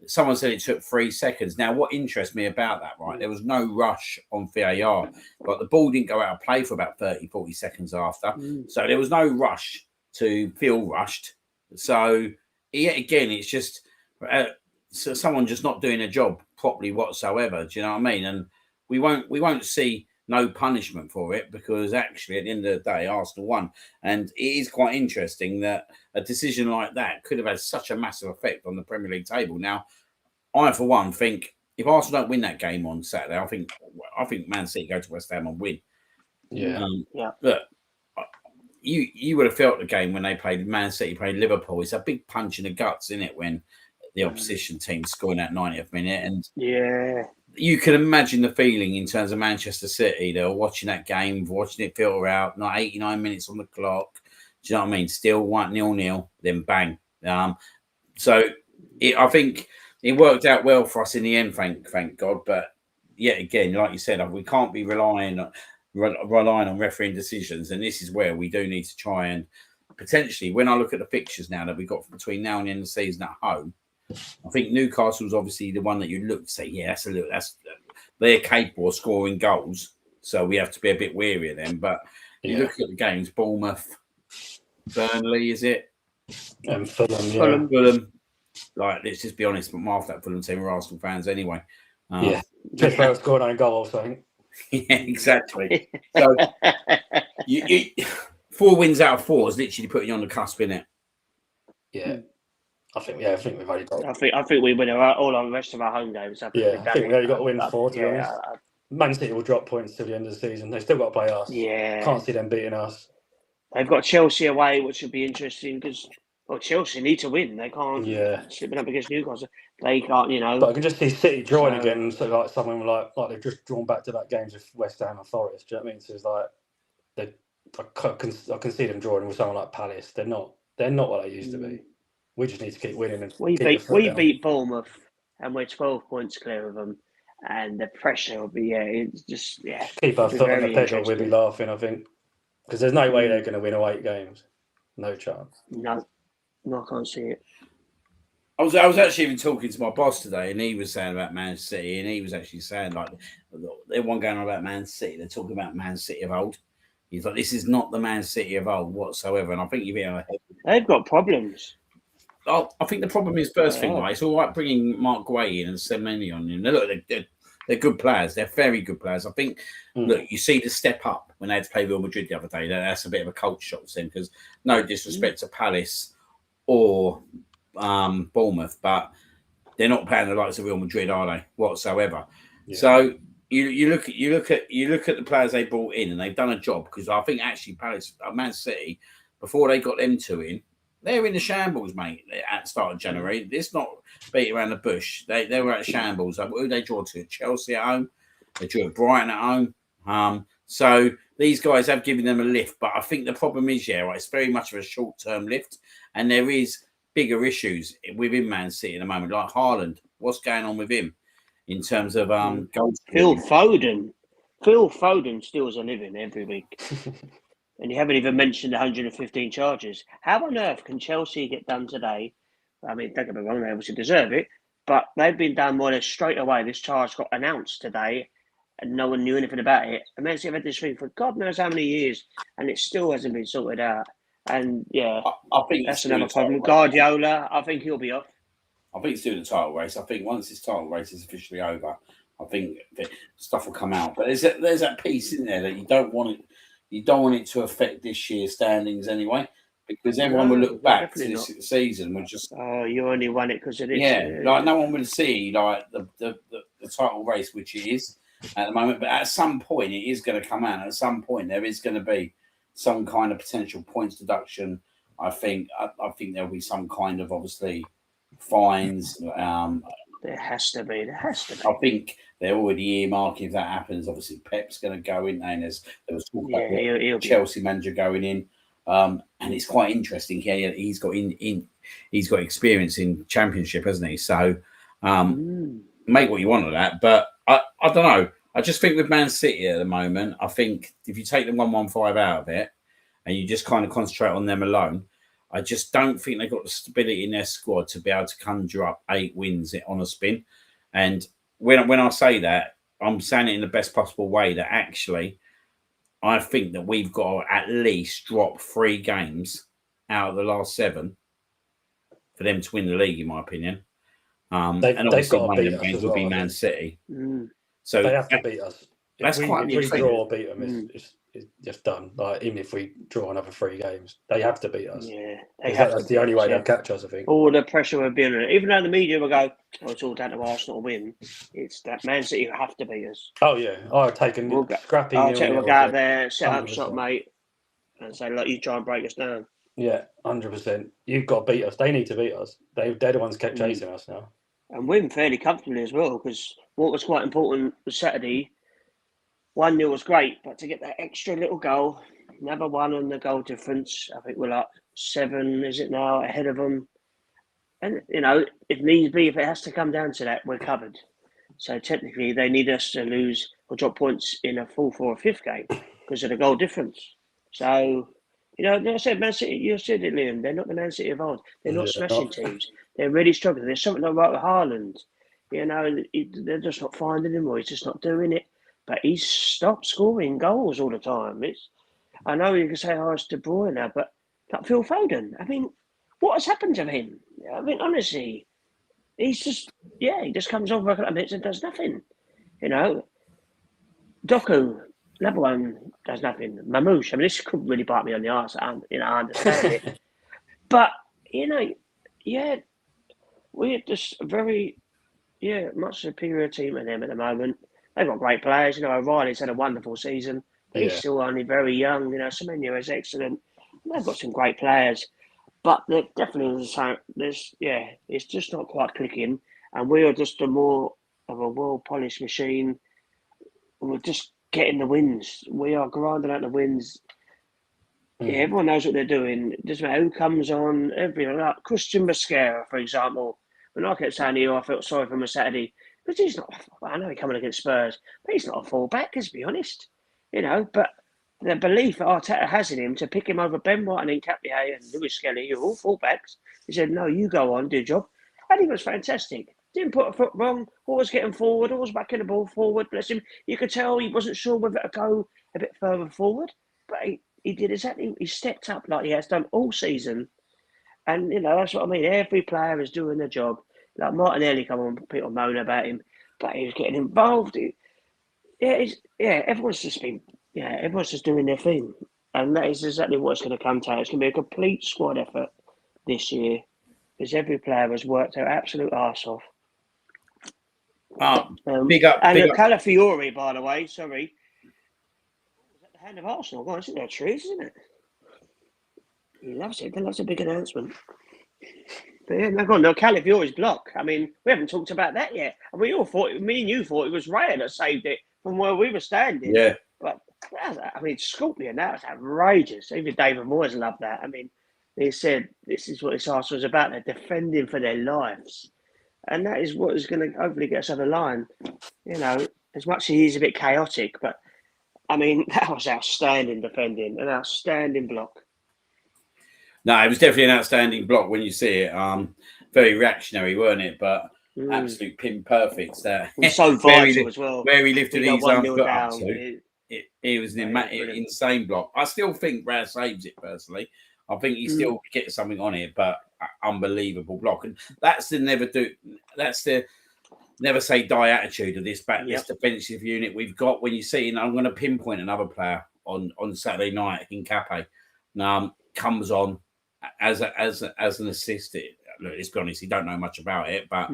someone said it took 3 seconds. Now, what interests me about that, right, there was no rush on VAR. But the ball didn't go out of play for about 30, 40 seconds after. So there was no rush to feel rushed. So yeah, again, it's just so someone just not doing a job properly whatsoever. Do you know what I mean? And we won't see no punishment for it, because actually at the end of the day, Arsenal won. And it is quite interesting that a decision like that could have had such a massive effect on the Premier League table. Now, I for one think if Arsenal don't win that game on Saturday, I think Man City go to West Ham and win. Yeah. Look, you would have felt the game when they played Man City, played Liverpool. It's a big punch in the guts, isn't it, when the opposition team scoring that 90th minute? And you can imagine the feeling in terms of Manchester City. They were watching that game, watching it filter out, not 89 minutes on the clock. Do you know what I mean? Still 1-0, then bang. So I think it worked out well for us in the end, thank God. But yet again, like you said, we can't be relying on refereeing decisions, and this is where we do need to try and potentially, when I look at the fixtures now that we've got between now and the end of the season at home, I think Newcastle's obviously the one that you look to say, yeah, they're capable of scoring goals, so we have to be a bit wary of them. But you look at the games, Bournemouth, Burnley, is it? And Fulham. Like, let's just be honest, but half that Fulham team are Arsenal fans anyway. Just for scoring own goals, I think. Yeah, exactly. So you 4 wins out of 4 is literally putting you on the cusp, innit? Yeah. I think we've only got. I think we win all our rest of our home games. I think we only got to win 4, to be honest. Man City will drop points till the end of the season. They've still got to play us. Yeah. Can't see them beating us. They've got Chelsea away, which should be interesting because Chelsea need to win. They can't. Slipping up against Newcastle, they can't. But I can just see City drawing again. So like someone like they've just drawn back to that games with West Ham and Forest. Do you know what I mean? So it's like I can see them drawing with someone like Palace. They're not what they used to be. We just need to keep winning. And we beat Bournemouth, and we're 12 points clear of them. And the pressure will be it's just keep our foot on the pedal. We'll be laughing, I think, because there's no way they're going to win 8 games. No chance. No, I can't see it. I was actually even talking to my boss today, and he was saying about Man City, and he was actually saying like everyone going on about Man City. They're talking about Man City of old. He's like, this is not the Man City of old whatsoever. And I think they've got problems. I think the problem is first thing, right? It's all right bringing Mark Guay in and Semenyo in. Look, they're good players. They're very good players. I think. Look, you see the step up when they had to play Real Madrid the other day. That's a bit of a culture shock to them, because no disrespect to Palace or Bournemouth, but they're not playing the likes of Real Madrid, are they? Whatsoever. Yeah. So you look at the players they brought in, and they've done a job, because I think actually Man City, before they got them 2 in, they're in the shambles, mate, at the start of January. It's not beat around the bush. They were at shambles. Who they draw to? Chelsea at home. They drew at Brighton at home. So these guys have given them a lift. But I think the problem is, it's very much of a short-term lift. And there is bigger issues within Man City at the moment, like Haaland. What's going on with him in terms of goals? Phil Foden steals a living every week. And you haven't even mentioned 115 charges. How on earth can Chelsea get done today? I mean, don't get me wrong, they obviously deserve it, but they've been done more or less straight away. This charge got announced today, and no one knew anything about it. And Man City have had this thing for God knows how many years, and it still hasn't been sorted out. And I think that's another problem. Guardiola, I think he'll be off. I think it's doing the title race. I think once this title race is officially over, I think stuff will come out. But there's that piece in there that you don't want it. You don't want it to affect this year's standings anyway, because everyone will look back to this season and just. Oh, you only won it because of this. Yeah, like no one will see like the title race, which it is at the moment. But at some point, it is going to come out. At some point, there is going to be some kind of potential points deduction. I think there'll be some kind of obviously fines. There has to be. I think they're already earmarking if that happens. Obviously, Pep's going to go in, and there was talk about the Chelsea manager going in, and it's quite interesting. Yeah, he's got he's got experience in Championship, hasn't he? So, make what you want of that. But I don't know. I just think with Man City at the moment, I think if you take the 115 out of it, and you just kind of concentrate on them alone, I just don't think they've got the stability in their squad to be able to conjure up 8 wins on a spin. And when I say that, I'm saying it in the best possible way, that actually I think that we've got to at least drop 3 games out of the last 7 for them to win the league, in my opinion. And They've obviously got to one of beat them us games as will well, be I Man think. City. Mm. So They have to beat us. That's quite If we interesting. draw or beat them, it's just done. Like, even if we draw another 3 games, they have to beat us. Yeah, they have That's to the beat only us, way yeah. they'll catch us, I think. All the pressure will be on it. Even though the media will go, "Oh, it's all down to Arsenal to win," it's that Man City have to beat us. Oh yeah, I've taken scrappy I'll 0-0. we'll go out there, set up 100%. shop, mate, and say, "Look, you try and break us down." Yeah, 100%. You've got to beat us. They need to beat us. They're the ones kept chasing us now. And win fairly comfortably as well, because what was quite important was Saturday. 1-0 was great, but to get that extra little goal, another one on the goal difference, I think we're like 7, is it now, ahead of them. And, if needs be, if it has to come down to that, we're covered. So technically, they need us to lose or drop points in a 4th or a 5th game because of the goal difference. So, I said Man City, you said it, Liam, they're not the Man City of old. They're not smashing teams. They're really struggling. There's something not right with Haaland. They're just not finding him, or he's just not doing it. But he's stopped scoring goals all the time. I know you can say, "Oh, it's De Bruyne now," but Phil Foden. I mean, what has happened to him? I mean, honestly, he's just he just comes over a couple of minutes and does nothing. Doku, another one, does nothing. Mamouche. I mean, this could really bite me on the arse. I understand it, but we're just very much superior team than them at the moment. They've got great players. O'Reilly's had a wonderful season, but he's still only very young. Semenyo is excellent. They've got some great players, but they're definitely it's just not quite clicking. And we are just a more of a well-polished machine. We're just getting the wins. We are grinding out the wins. Yeah, everyone knows what they're doing. It doesn't matter who comes on. Everyone, like Christian Mosquera, for example. When I kept saying to you, I felt sorry for him on Saturday because he's not. I know he's coming against Spurs, but he's not a fullback. Let's be honest. But the belief that Arteta has in him to pick him over Ben White and Nketiah and Lewis Skelly, you're all fullbacks. He said, "No, you go on, do your job." I think it was fantastic. Didn't put a foot wrong. Always getting forward. Always backing the ball forward. Bless him. You could tell he wasn't sure whether to go a bit further forward, but he did exactly. He stepped up like he has done all season, and that's what I mean. Every player is doing their job. Like Martinelli, come on, people moan about him, but he was getting involved. Everyone's just doing their thing, and that is exactly what it's going to come to. It's going to be a complete squad effort this year, because every player has worked their absolute arse off. Big up. Calafiori, by the way, sorry. Was that the hand of Arsenal? God, isn't that true, isn't it? He loves it. He loves a big announcement. But no, Calafiori's block. I mean, we haven't talked about that yet. And me and you thought it was Raya that saved it from where we were standing. Yeah. But, Scorpion, that was outrageous. Even David Moyes loved that. I mean, he said, this is what this Arsenal is about. They're defending for their lives. And that is what is going to hopefully get us over the line. As much as he's a bit chaotic, but, I mean, that was outstanding defending, an outstanding block. No, it was definitely an outstanding block when you see it. Very reactionary, weren't it? But absolute pin perfect. That it was so vital as well. Where he lifted his foot up to. It was an insane block. I still think Rao saves it personally. I think he still gets something on it, but unbelievable block. And that's the never say die attitude of this this defensive unit we've got. When you see, and I'm going to pinpoint another player on Saturday night in Cape. Comes on as an assist. Look, let's be honest, he don't know much about it, but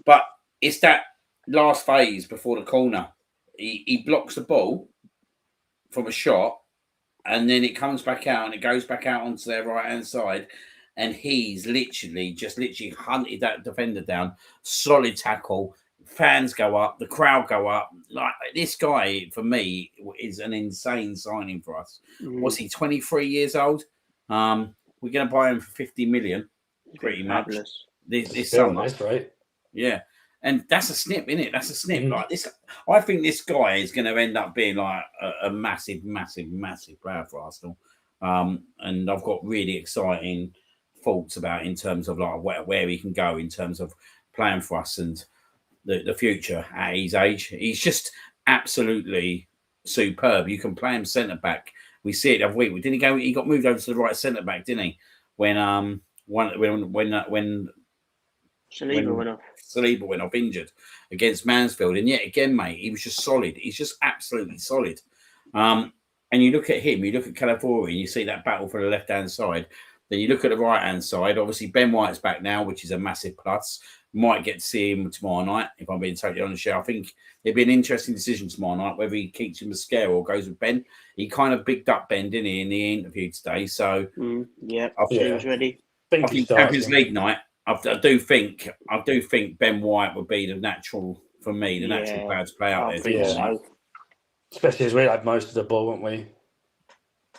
But it's that last phase before the corner. He blocks the ball from a shot, and then it comes back out, and it goes back out onto their right hand side, and he's literally hunted that defender down. Solid tackle. Fans go up, the crowd go up. Like, this guy, for me, is an insane signing for us. Was he 23 years old? We're going to buy him for 50 million, pretty much. This summer. That's right. Yeah. And that's a snip, isn't it? That's a snip. Like this, I think this guy is going to end up being like a massive, massive, massive player for Arsenal. And I've got really exciting thoughts about in terms of like where he can go in terms of playing for us and the future at his age. He's just absolutely superb. You can play him centre back. We see it every week. He got moved over to the right centre back, didn't he? when Saliba went off injured against Mansfield. And yet again, mate, he was just solid. He's just absolutely solid. And you look at him, you look at Calafiori, and you see that battle for the left-hand side. Then you look at the right-hand side. Obviously, Ben White's back now, which is a massive plus. Might get to see him tomorrow night, if I'm being totally honest. I think it'd be an interesting decision tomorrow night, whether he keeps him a scare or goes with Ben. He kind of bigged up Ben, didn't he, in the interview today? So, yeah, I think he's ready. I think Champions League night, I do think Ben White would be the natural, for me, the natural player to play out there. So. Especially as we had most of the ball, wouldn't we?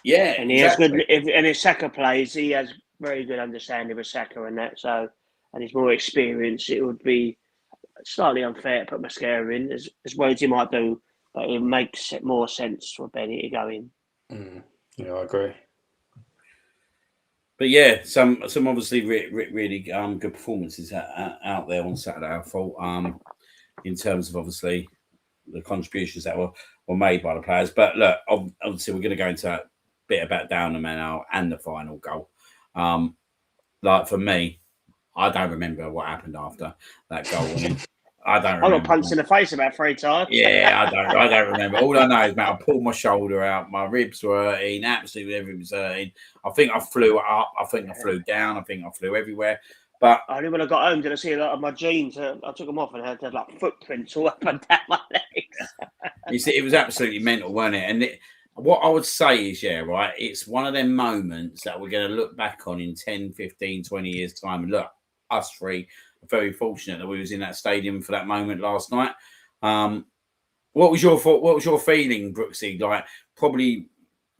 Yeah, and he has good. And if Saka plays, he has very good understanding of Saka and that. So, and he's more experienced. It would be slightly unfair to put Mascara in as well as he might do, but it makes it more sense for Benny to go in. Yeah, I agree. But yeah, some obviously really good performances out there on Saturday. I thought in terms of obviously the contributions that were made by the players. But look, obviously we're going to go into a bit about Dowman now and the final goal. Like for me, I don't remember what happened after that goal. I don't remember. I got punched in the face about 3 times. Yeah, I don't remember. All I know is, mate, I pulled my shoulder out. My ribs were hurting. Absolutely everything was hurting. I think I flew up. I think I flew down. I think I flew everywhere. But only when I got home did I see a lot of my jeans. I took them off and I had like footprints all up and down my legs. You see, it was absolutely mental, wasn't it? And what I would say is, yeah, right, it's one of them moments that we're going to look back on in 10, 15, 20 years' time. And look, us three are very fortunate that we was in that stadium for that moment last night. What was your feeling, Brooksy? Like, probably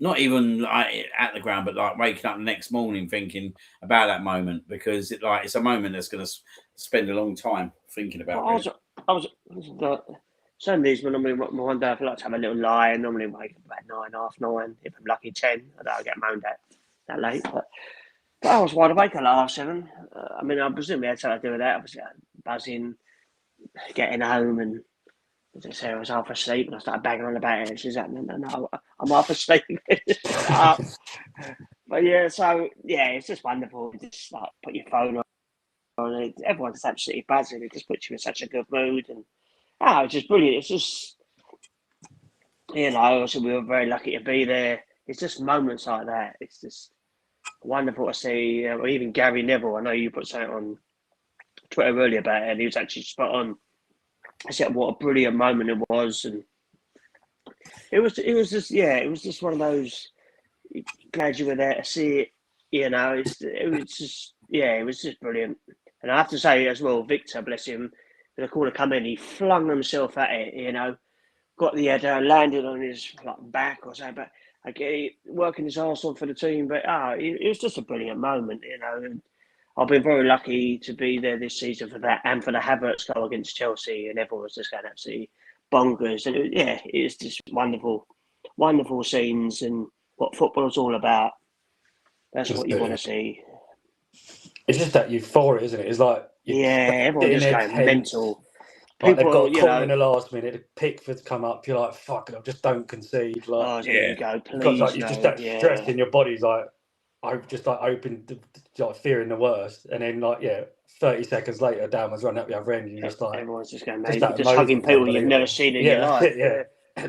not even like at the ground, but like waking up the next morning thinking about that moment, because it's a moment that's going to spend a long time thinking about. Sundays when normally one day I like to have a little lie, and normally wake up about 9:30, if I'm lucky 10. I don't get moaned at that late, but I was wide awake at 7:30. I mean, I presume we had something to do with that. I was buzzing, getting home, and as I say, I was half asleep, and I started banging on about it. She's like, no, I'm half asleep. But yeah, so yeah, it's just wonderful. Just like put your phone on it. Everyone's absolutely buzzing. It just puts you in such a good mood, and it's just brilliant. It's just, also we were very lucky to be there. It's just moments like that. It's just wonderful to see. Even Gary Neville, I know you put something on Twitter earlier about it, and he was actually spot on. I said what a brilliant moment it was, and it was just one of those. Glad you were there to see it. It was just brilliant. And I have to say as well, Viktor, bless him, when the corner come in, he flung himself at it. Got the header, landed on his back or something, but working his arse off for the team. But it was just a brilliant moment, And I've been very lucky to be there this season for that, and for the Havertz goal against Chelsea, and everyone was just going absolutely bonkers. And it's just wonderful, wonderful scenes, and what football's all about. That's what you want to see. It's just that euphoria, isn't it? It's like everyone just going mental. Like they've got a corner in the last minute. Pickford's come up. You're like, fuck it, just don't concede. Like, you go, please. Because you just that stress in your body's like, I've just open, fearing the worst, and then 30 seconds later, Dowman's running up the other end, and you're just like, everyone's just going, just hugging people you've never seen in your life. Yeah.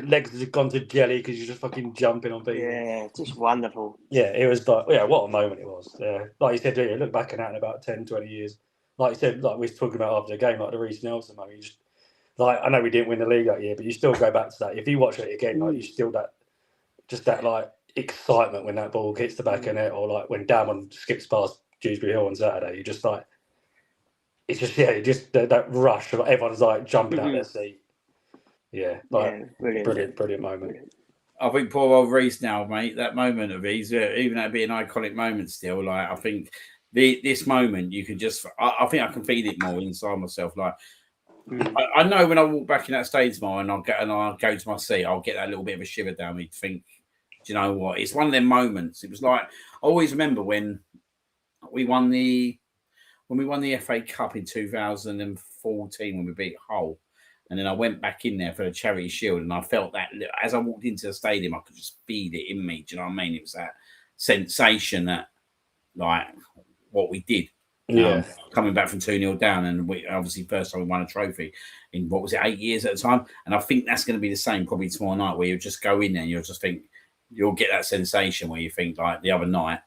Legs have gone to jelly because you're just fucking jumping on people. Yeah, just wonderful. Yeah, it was what a moment it was. Yeah, like you said, look back at that in about 10, 20 years. Like you said, like we were talking about after the game, like the Reece Nelson moment. You just, I know we didn't win the league that year, but you still go back to that. If you watch it again, you still that excitement when that ball hits the back of net, or when Dowman skips past Dewsbury Hill on Saturday. You just it's just that rush of everyone's jumping out their seat. Yeah, brilliant moment. I think poor old Reece now, mate. That moment of his, even that being an iconic moment, still. I think this moment, you can just. I think I can feel it more inside myself. I know when I walk back in that stadium tomorrow and I'll go to my seat, I'll get that little bit of a shiver down me. Think, do you know what? It's one of them moments. It was I always remember when we won the FA Cup in 2014 when we beat Hull. And then I went back in there for the Charity Shield, and I felt that as I walked into the stadium, I could just feel it in me. Do you know what I mean? It was that sensation that like what we did. Yeah. Coming back from 2-0 down, and we obviously first time we won a trophy in what was it, 8 years at the time. And I think that's going to be the same probably tomorrow night, where you just go in there and you'll just think you'll get that sensation where you think like the other night,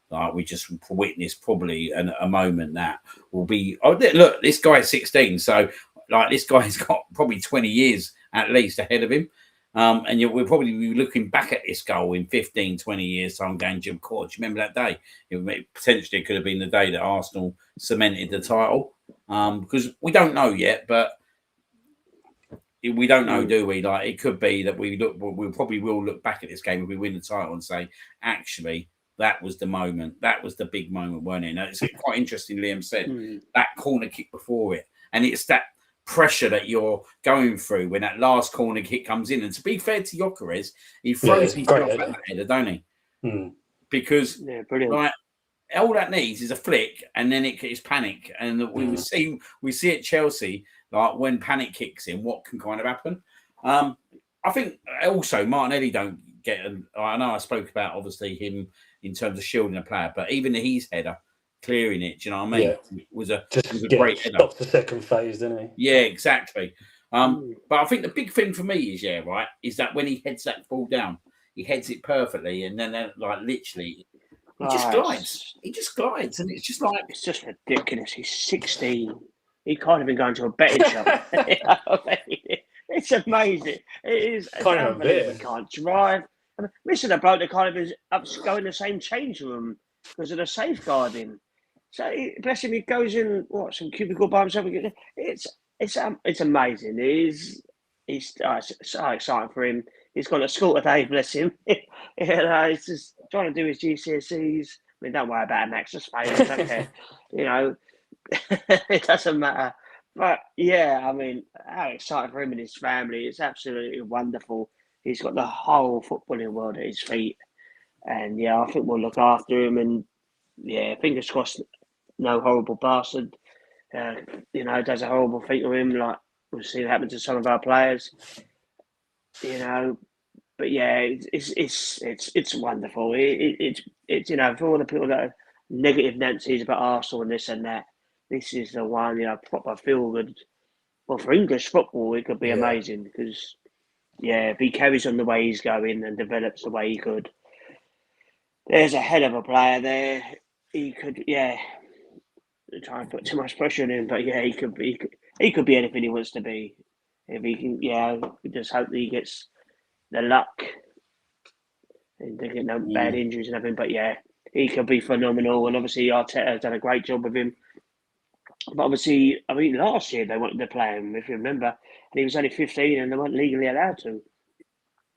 like we just witnessed probably a moment that will be. Oh, look, this guy's 16, so like this guy's got probably 20 years at least ahead of him. And we'll probably be looking back at this goal in 15, 20 years' time going, Jim Court, do you remember that day? Potentially could have been the day that Arsenal cemented the title. Because we don't know yet, but we don't know, do we? Like, it could be that we probably will look back at this game if we win the title and say, actually, that was the moment. That was the big moment, weren't it? Now, it's quite interesting, Liam said, that corner kick before it. And it's that pressure that you're going through when that last corner kick comes in. And to be fair to Gyökeres, he throws himself at that header, don't he? Because like all that needs is a flick, and then it is panic. And we see at Chelsea, like when panic kicks in, what can kind of happen. I think also Martinelli don't get. I know I spoke about obviously him in terms of shielding a player, but even his header, clearing it, do you know what I mean? Yeah. Was a great header. Stopped the second phase, didn't he? Yeah, exactly. But I think the big thing for me is that when he heads that ball down, he heads it perfectly, and then like literally, he just glides. He just glides, and it's just like it's just ridiculous. He's 16. He can't even go into a betting shop. It's amazing. It is unbelievable. He can't drive. I mean, missing a bloke that can't even go in the same change room because of the safeguarding. So bless him, he goes in some cubicle by himself. It's amazing. It's so exciting for him. He's got a school today, bless him. He's just trying to do his GCSEs. I mean, don't worry about it, Max. Just fail. Don't care. It doesn't matter. But yeah, I mean, how exciting for him and his family. It's absolutely wonderful. He's got the whole footballing world at his feet. And yeah, I think we'll look after him. And yeah, fingers crossed, no horrible bastard, does a horrible thing to him, like we've seen happen to some of our players. But yeah, it's wonderful. It's for all the people that are negative Nancy's about Arsenal and this and that, this is the one, proper feel good. Well, for English football, it could be amazing because, if he carries on the way he's going and develops the way he could, there's a hell of a player there. He could, try and put too much pressure on him, but he could be anything he wants to be. If he can, we just hope that he gets the luck and don't get no bad injuries and everything. But he could be phenomenal. And obviously Arteta has done a great job with him. But obviously, I mean, last year they wanted to play him, if you remember, and he was only 15 and they weren't legally allowed to.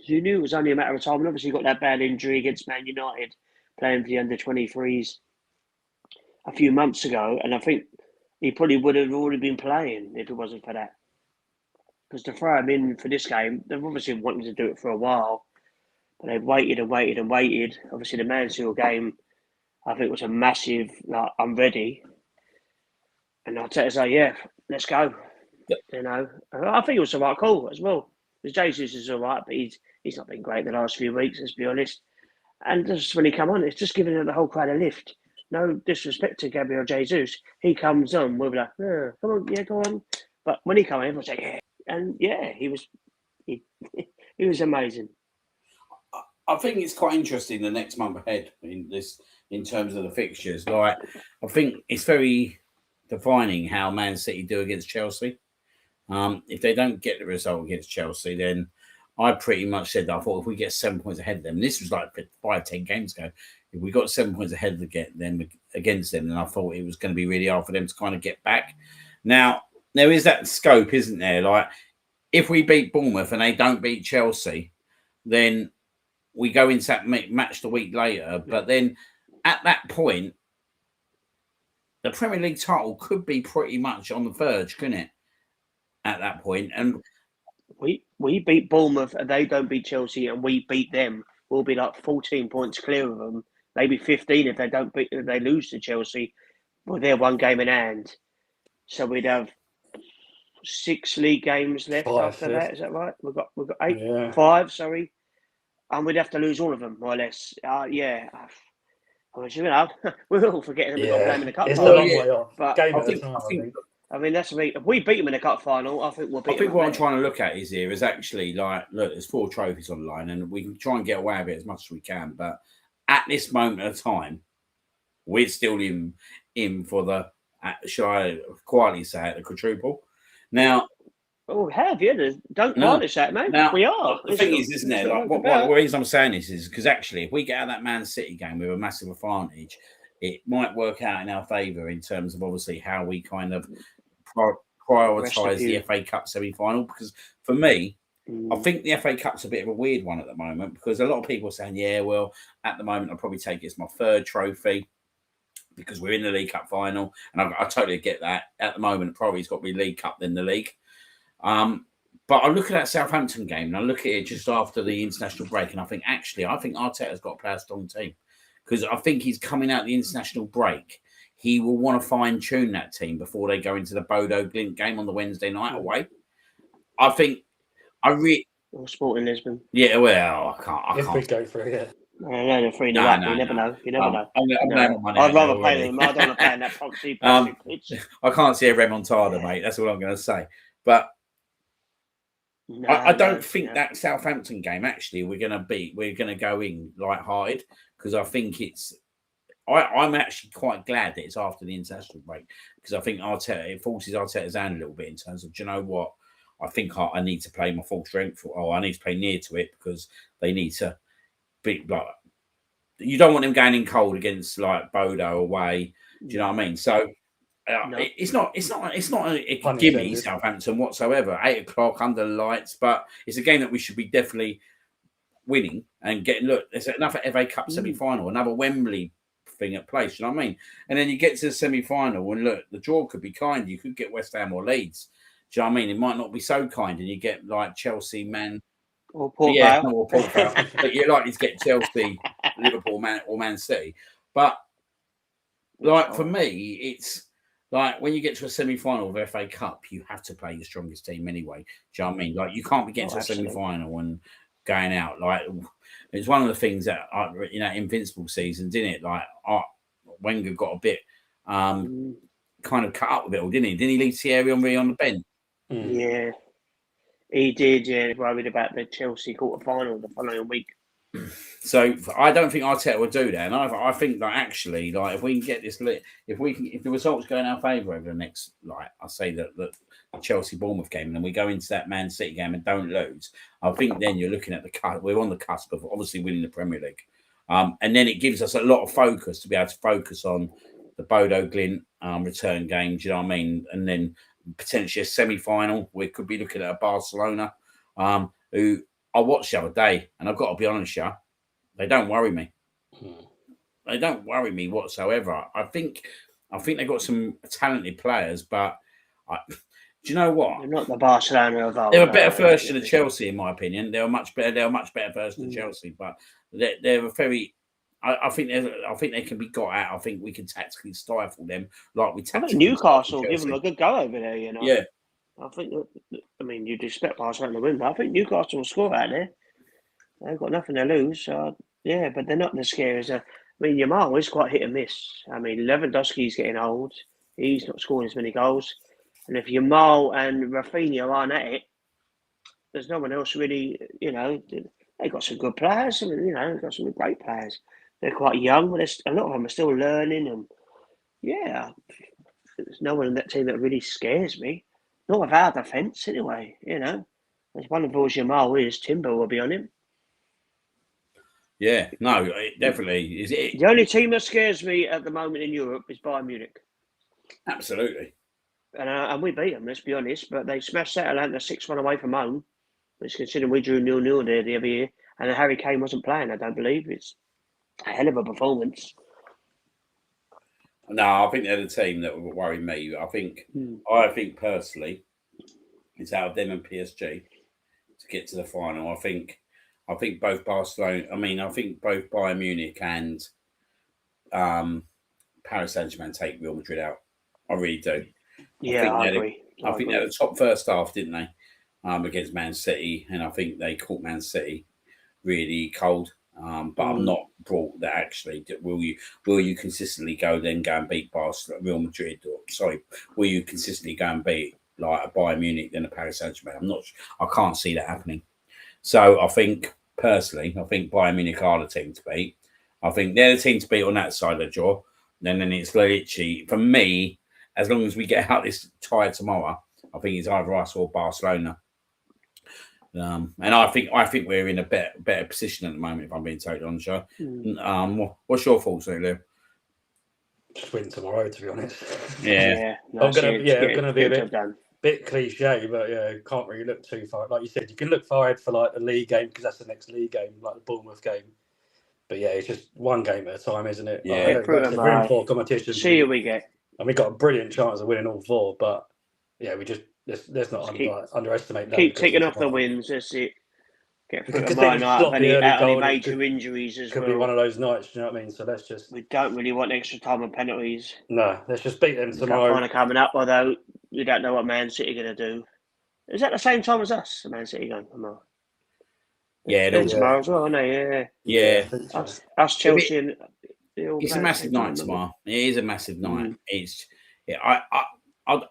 So you knew it was only a matter of time. And obviously, he got that bad injury against Man United, playing for the under-23s a few months ago. And I think he probably would have already been playing if it wasn't for that. Because to throw him in for this game, they've obviously wanted to do it for a while. But they've waited and waited and waited. Obviously, the Mansfield game, I think, was a massive, I'm ready. And Arteta say, let's go. I think it was the right call as well. Because Jesus is all right, but he's not been great the last few weeks, let's be honest. And just when he come on, it's just giving the whole crowd a lift. No disrespect to Gabriel Jesus. He comes on, we'll be like, come on, go on. But when he come in, everyone's like, And he was amazing. I think it's quite interesting the next month ahead in terms of the fixtures. Like, I think it's very defining how Man City do against Chelsea. If they don't get the result against Chelsea, then I pretty much said that I thought if we get 7 points ahead of them, this was like 5-10 games ago. If we got 7 points ahead of them against them, then I thought it was going to be really hard for them to kind of get back. Now, there is that scope, isn't there? Like, if we beat Bournemouth and they don't beat Chelsea, then we go into that match the week later. But then at that point, the Premier League title could be pretty much on the verge, couldn't it? At that point. And we beat Bournemouth and they don't beat Chelsea and we beat them. We'll be like 14 points clear of them, maybe 15 if they lose to Chelsea. Well, they're one game in hand. So we'd have 6 league games left after that. Is that right? We've got 8, 5, sorry. And we'd have to lose all of them, more or less. Which, we're all forgetting that we've got to play them in the cup it's a final. long way off. But Game I at a think, time, I think, I mean, that's if we beat them in the cup final, I think we'll beat I think them. what I'm trying to look at is actually like, look, there's 4 trophies on the line, and we can try and get away with it as much as we can. But at this moment of time, we're still in for the, shall I quietly say it, the quadruple. Now, Oh, we have, yeah. Don't No. punish that, mate. now We are. the thing is, isn't there? Like, what the reason I'm saying this is because actually, if we get out of that Man City game with a massive advantage, it might work out in our favour in terms of obviously how we kind of prioritise the FA Cup semi-final. Because for me, I think the FA Cup's a bit of a weird one at the moment because a lot of people are saying, yeah, well, at the moment, I'll probably take it as my 3rd trophy because we're in the League Cup final. And I totally get that. At the moment, probably it's got to be League Cup, then the league. But I look at that Southampton game and I look at it just after the international break and I think Arteta's got to play a strong team because I think he's coming out the international break. He will want to fine-tune that team before they go into the Bodo Glimt game on the Wednesday night away. I think Or Sporting Lisbon. Yeah, well, I can't. If we go through, yeah. I know they're 3-0 up. You never know. You never know. I'd rather play them. I don't want to play in that proxy pitch. I can't see a remontada, mate. That's all I'm going to say. But I don't think that Southampton game actually we're going to go in light-hearted because I think I'm actually quite glad that it's after the international break because I think it forces Arteta's hand a little bit in terms of, do you know what? I think I need to play my full strength or I need to play near to it because they need to be like, you don't want them going in cold against like Bodo away. Do you know what I mean? So no. It's not a gimme Southampton whatsoever. 8:00 under the lights, but it's a game that we should be definitely winning and getting. Look, there's another FA Cup semi-final, another Wembley thing at place. You know what I mean? And then you get to the semi-final, and look, the draw could be kind. You could get West Ham or Leeds. Do you know what I mean? It might not be so kind, and you get like Chelsea, Man, or Port Vale. or Port Vale. But you're likely to get Chelsea, Liverpool, Man City. But like for me, it's. Like when you get to a semi-final of FA Cup, you have to play your strongest team anyway. Do you know what I mean? Like you can't be getting to a semi-final and going out. Like it's one of the things that Invincible season, didn't it? Like Wenger got a bit kind of cut up a bit, didn't he? Didn't he leave Thierry Henry on the bench? Yeah, he did. Yeah, worried about the Chelsea quarter-final the following week. So I don't think Arteta will do that, and I think that actually, like, if we can get this lit, if the results go in our favour over the next, like, I say that the Chelsea Bournemouth game, and then we go into that Man City game and don't lose, I think then you're looking at we're on the cusp of obviously winning the Premier League, and then it gives us a lot of focus to be able to focus on the Bodo Glimt return game. Do you know what I mean? And then potentially a semi-final, we could be looking at a Barcelona, who. I watched the other day, and I've got to be honest, they don't worry me. They don't worry me whatsoever. I think they've got some talented players, but do you know what? They're not the Barcelona of old. They're a better version of Chelsea, in my opinion. They're a much better version of Chelsea, but they're a very. I think they can be got out. I think we can tactically stifle them, like we tactically. Newcastle give them a good go over there, you know. Yeah. I think, you'd expect Barcelona to win, but I think Newcastle will score out there. They've got nothing to lose. Yeah, but they're not as scary as Yamal is quite hit and miss. Lewandowski's getting old. He's not scoring as many goals. And if Yamal and Rafinha aren't at it, there's no one else really, they've got some good players. They've got some great players. They're quite young, but a lot of them are still learning. And, yeah, there's no one in that team that really scares me. Not with our defence, anyway, As one of those Yamal is, Timber will be on him. Yeah, no, it definitely is. The only team that scares me at the moment in Europe is Bayern Munich. Absolutely. And we beat them, let's be honest, but they smashed Atalanta 6-1 away from home, which considering we drew 0-0 there the other year, and Harry Kane wasn't playing, I don't believe. It's a hell of a performance. No, I think they're the team that would worry me. I think personally, it's out of them and PSG to get to the final. I think both Barcelona. I think both Bayern Munich and Paris Saint-Germain take Real Madrid out. I really do. Yeah, I agree. I think they had a top first half, didn't they? Against Man City, and I think they caught Man City really cold. But I'm not brought that actually will you consistently go and beat Barcelona, Real Madrid, will you consistently go and beat like a Bayern Munich then a Paris Saint-Germain? I'm not. I can't see that happening. So I think personally, Bayern Munich are the team to beat. I think they're the team to beat on that side of the draw. Then it's literally for me. As long as we get out this tie tomorrow, I think it's either us or Barcelona. And I think we're in a better position at the moment. If I'm being totally honest, what's your thoughts, Lou? Just win tomorrow, to be honest. Yeah, I'm gonna be a bit cliche, but can't really look too far. Like you said, you can look far ahead for like the league game because that's the next league game, like the Bournemouth game. But it's just one game at a time, isn't it? Yeah, we're in 4 competitions. See who we get. And we got a brilliant chance of winning all 4, but we just let's not underestimate that. Keep ticking off the wins. That's it. Get through Because tomorrow night sloppy early without any goal, major injuries as could well. be one of those nights. You know what I mean? So let's just. We don't really want extra time and penalties. No, let's just beat them tomorrow. Kind of coming up, although we don't know what Man City are going to do. Is that the same time as us? The Man City game tomorrow. Yeah, tomorrow as well, aren't they? Yeah. Us Chelsea and. It's a massive night tomorrow. It is a massive night. It's. I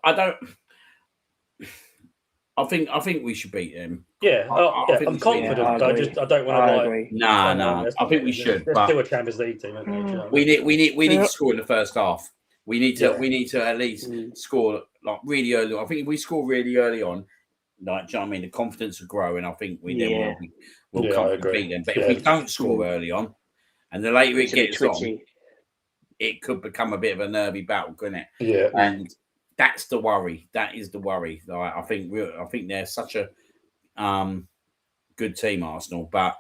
don't. I think we should beat them. Yeah, I'm confident. I don't want to lie. No. I think we should. They're still a Champions League team, aren't they? You know we need to score in the first half. We need to at least score like really early. I think if we score really early on, like, do you know what I mean? The confidence will grow, and I think we will comfortably beat them. But if we don't score early on, and the later it gets on, it could become a bit of a nervy battle, couldn't it? Yeah, and that's the worry. That is the worry. Like, I think they're such a good team, Arsenal, but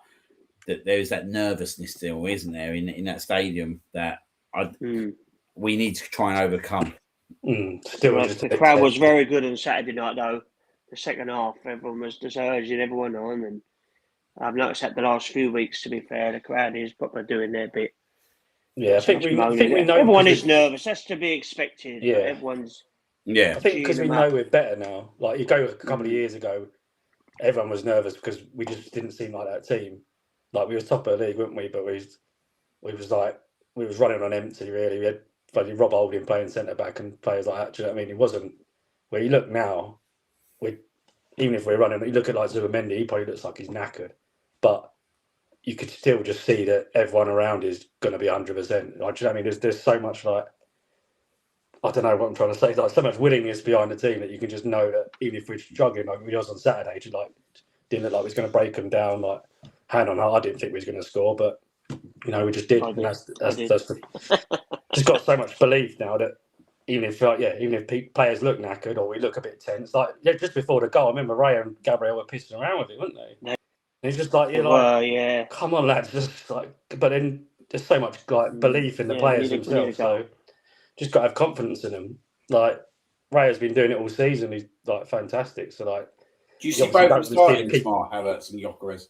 there's that nervousness still, isn't there, in that stadium that we need to try and overcome. The crowd was very good on Saturday night, though. The second half, everyone was just urging everyone on, and I've noticed that the last few weeks. To be fair, the crowd is probably doing their bit. Yeah, I think we know everyone is nervous. That's to be expected. Yeah, everyone's. Yeah, I think because we know we're better now. Like you go a couple of years ago, everyone was nervous because we just didn't seem like that team. Like we were top of the league, weren't we? But we was running on empty. Really, we had bloody Rob Holding playing centre back and players like that. Do you know what I mean? It wasn't where you look now. Even if we're running, you look at like Zubamendi, he probably looks like he's knackered, but you could still just see that everyone around is going to be 100%. Like, do you know what I mean? There's so much like. I don't know what I'm trying to say. Like so much willingness behind the team that you can just know that even if we're struggling, like we was on Saturday, didn't look like we was going to break them down. Like hand on heart, I didn't think we was going to score, but we just did. Just got so much belief now that even if players look knackered or we look a bit tense, like just before the goal, I remember Ray and Gabriel were pissing around with it, weren't they? Yeah. And it's just like come on, lads, just like. But then there's so much like belief in the players themselves, so. Just got to have confidence in him. Like Ray has been doing it all season. He's like fantastic. So like, do you see both starting tomorrow, Havertz and Gyökeres?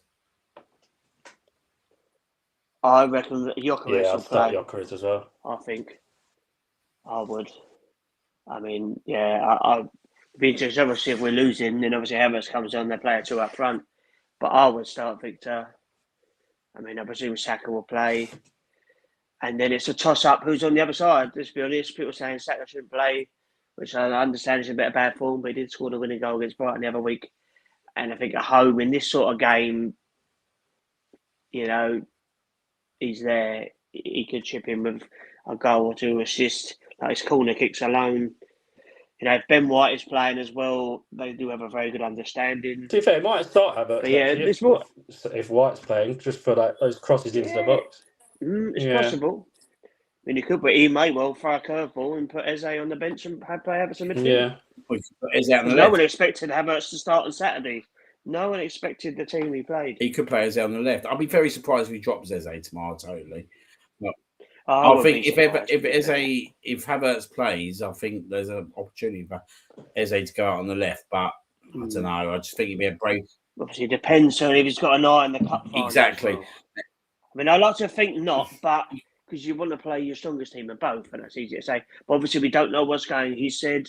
I reckon that Gyökeres will play. Gyökeres as well. I think I would. I mean, I'd be interested. Obviously, if we're losing, then obviously Havertz comes on. They play 2 up front. But I would start Viktor. I mean, I presume Saka will play. And then it's a toss-up who's on the other side. Let's be honest. People saying Saka shouldn't play, which I understand is a bit of bad form, but he did score the winning goal against Brighton the other week. And I think at home, in this sort of game, he's there. He could chip in with a goal or 2 assists. Like his corner kicks alone. If Ben White is playing as well, they do have a very good understanding. To be fair, it might start Havertz. It's more if White's playing, just for those crosses into the box. It's possible. I mean, he may well throw a curveball and put Eze on the bench and play Havertz in midfield. Yeah. No one expected Havertz to start on Saturday. No one expected the team he played. He could play Eze on the left. I'll be very surprised if he drops Eze tomorrow. Totally. I think if Havertz plays, I think there's an opportunity for Eze to go out on the left. But I don't know. I just think he'd be a brave. Obviously, it depends on if he's got an eye on the cup final. Exactly. I mean, I like to think not, but because you want to play your strongest team in both, and that's easy to say. But obviously, we don't know what's going. He said,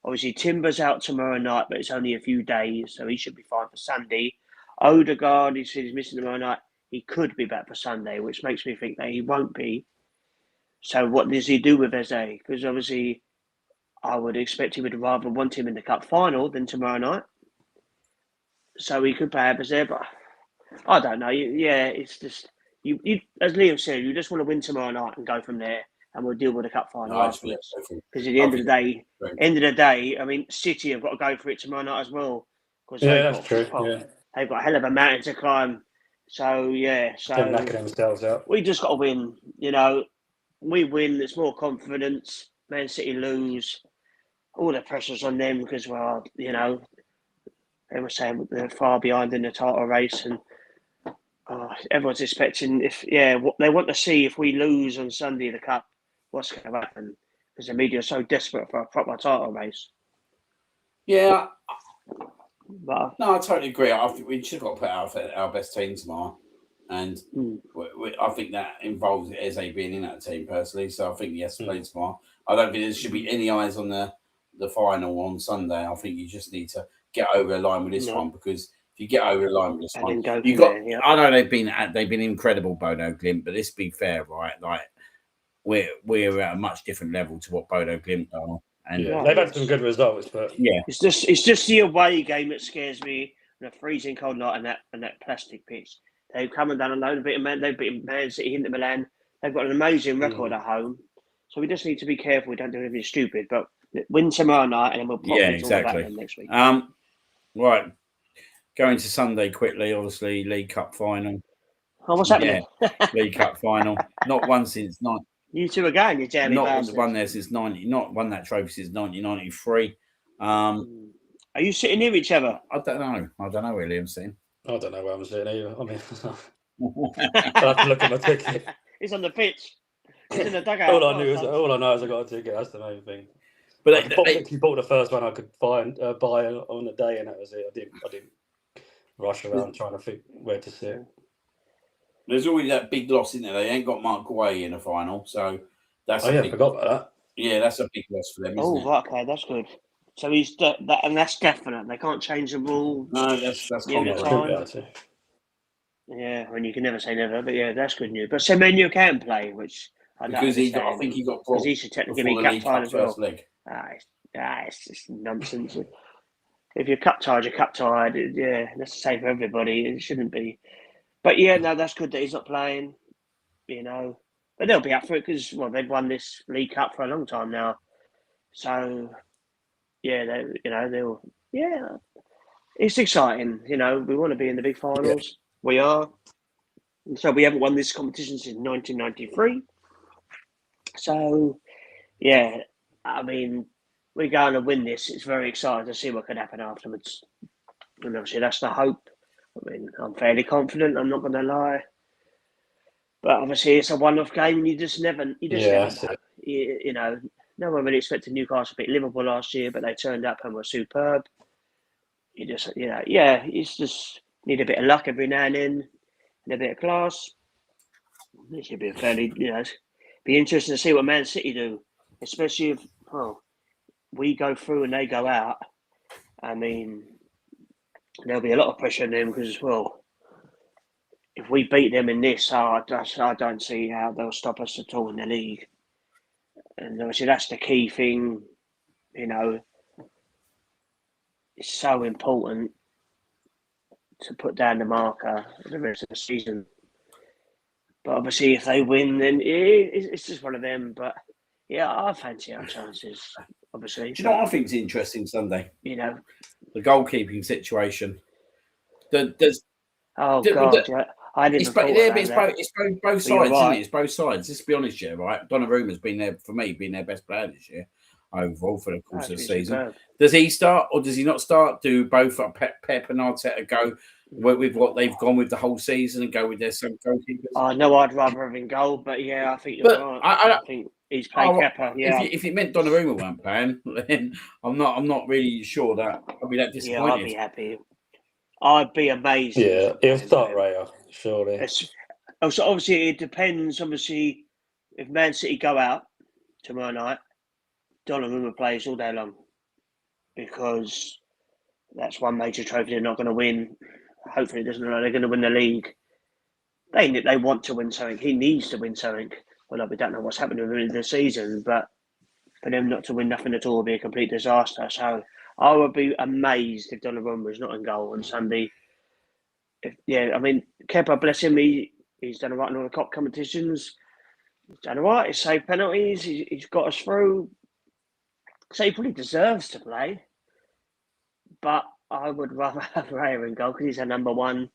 obviously, Timber's out tomorrow night, but it's only a few days, so he should be fine for Sunday. Odegaard, he said he's missing tomorrow night. he could be back for Sunday, which makes me think that he won't be. So what does he do with Eze? Because obviously, I would expect he would rather want him in the cup final than tomorrow night. So he could perhaps there, but I don't know. It's just you. As Liam said, you just want to win tomorrow night and go from there, and we'll deal with the cup final afterwards. Because at the end of the day, I mean, City have got to go for it tomorrow night as well. Because that's true. They've got a hell of a mountain to climb. So they're knocking themselves out. We just got to win. We win. There's more confidence. Man City lose. All the pressure's on them because, they were saying they're far behind in the title race, and everyone's expecting what they want to see if we lose on Sunday the cup, what's going to happen? Because the media are so desperate for a proper title race. Yeah, no, I totally agree. I think we just got to put out our best team tomorrow, and I think that involves Eze being in that team personally. So I think he has to play tomorrow. I don't think there should be any eyes on the final on Sunday. I think you just need to get over the line with this one, because if you get over the line with this one, I know they've been incredible, Bodo Glimt, but let's be fair, right? Like we're at a much different level to what Bodo Glimt are, and they've had some good results, but it's just the away game that scares me. And a freezing cold night and that plastic pitch. They've come and done a load of it, and they've beaten Man City, Inter Milan. They've got an amazing record at home, so we just need to be careful we don't do anything stupid, but win tomorrow night, and then we'll probably talk about them next week. Right. Going to Sunday quickly, obviously, League Cup final. Oh, what's happening? League Cup final. Not one since You two again, you jammy bastards. Not won there since not won that trophy since 1993. Are you sitting near each other? I don't know where Liam's sitting. I don't know where I'm sitting either. I mean, I have to look at my ticket. He's on the pitch. He's in the dugout. All I know is I got a ticket. That's the main thing. But I bought the first one I could buy on the day, and that was it. I didn't rush around trying to think where to sit. There's always that big loss in there. They ain't got Mark Guay in the final, so that's. I forgot about that. Yeah, that's a big loss for them. Isn't it? Right, okay, that's good. So he's and that's definite. They can't change the rule. No, that's Yeah, and you can never say never, but that's good news. But Semenyo can play, which I think he got because he should technically be cup tied as well. It's just nonsense. If you're cup tied, you're cup tied. That's the same for everybody. It shouldn't be. But that's good that he's not playing. But they'll be up for it because they've won this League Cup for a long time now. So they'll it's exciting. We want to be in the big finals. Yeah. We are. So we haven't won this competition since 1993. So I mean, we're going to win this. It's very exciting to see what could happen afterwards. And obviously that's the hope. I mean, I'm fairly confident. I'm not going to lie. But obviously it's a one-off game. You just never know. No one really expected Newcastle to beat Liverpool last year, but they turned up and were superb. It's just need a bit of luck every now and then, and a bit of class. It should be be interesting to see what Man City do, especially if we go through and they go out. I mean, there'll be a lot of pressure on them because, if we beat them in this, I don't see how they'll stop us at all in the league. And obviously that's the key thing, It's so important to put down the marker for the rest of the season. But obviously if they win, then it's just one of them. But I fancy our chances, obviously. Do you know what I think is interesting Sunday? The goalkeeping situation. I didn't. It's both sides, isn't it? It's both sides. Let's be honest here, right? Donnarumma's been their best player this year overall for the course of the season. Superb. Does he start or does he not start? Do both Pep and Arteta go with what they've gone with the whole season and go with their same goalkeepers? I know I'd rather have him goal, but I think you're right. I think he's played Kepa. Yeah. If it meant Donnarumma weren't playing, then I'm not really sure that I'd be that disappointed. Yeah, I'd be happy. I'd be amazed. Yeah, he'll start Raya, surely. So obviously, it depends. Obviously, if Man City go out tomorrow night, Donnarumma plays all day long because that's one major trophy they're not going to win. Hopefully, it doesn't look like they're going to win the league. they want to win something. He needs to win something. Well, we don't know what's happening with him in the season, but for them not to win nothing at all would be a complete disaster. So I would be amazed if Donnarumma was not in goal on Sunday. I mean, Kepa, bless him, he's done all right in all the cup competitions. He's done all right. He's saved penalties. He's got us through. So he probably deserves to play. But I would rather have Raya in goal because he's our number one.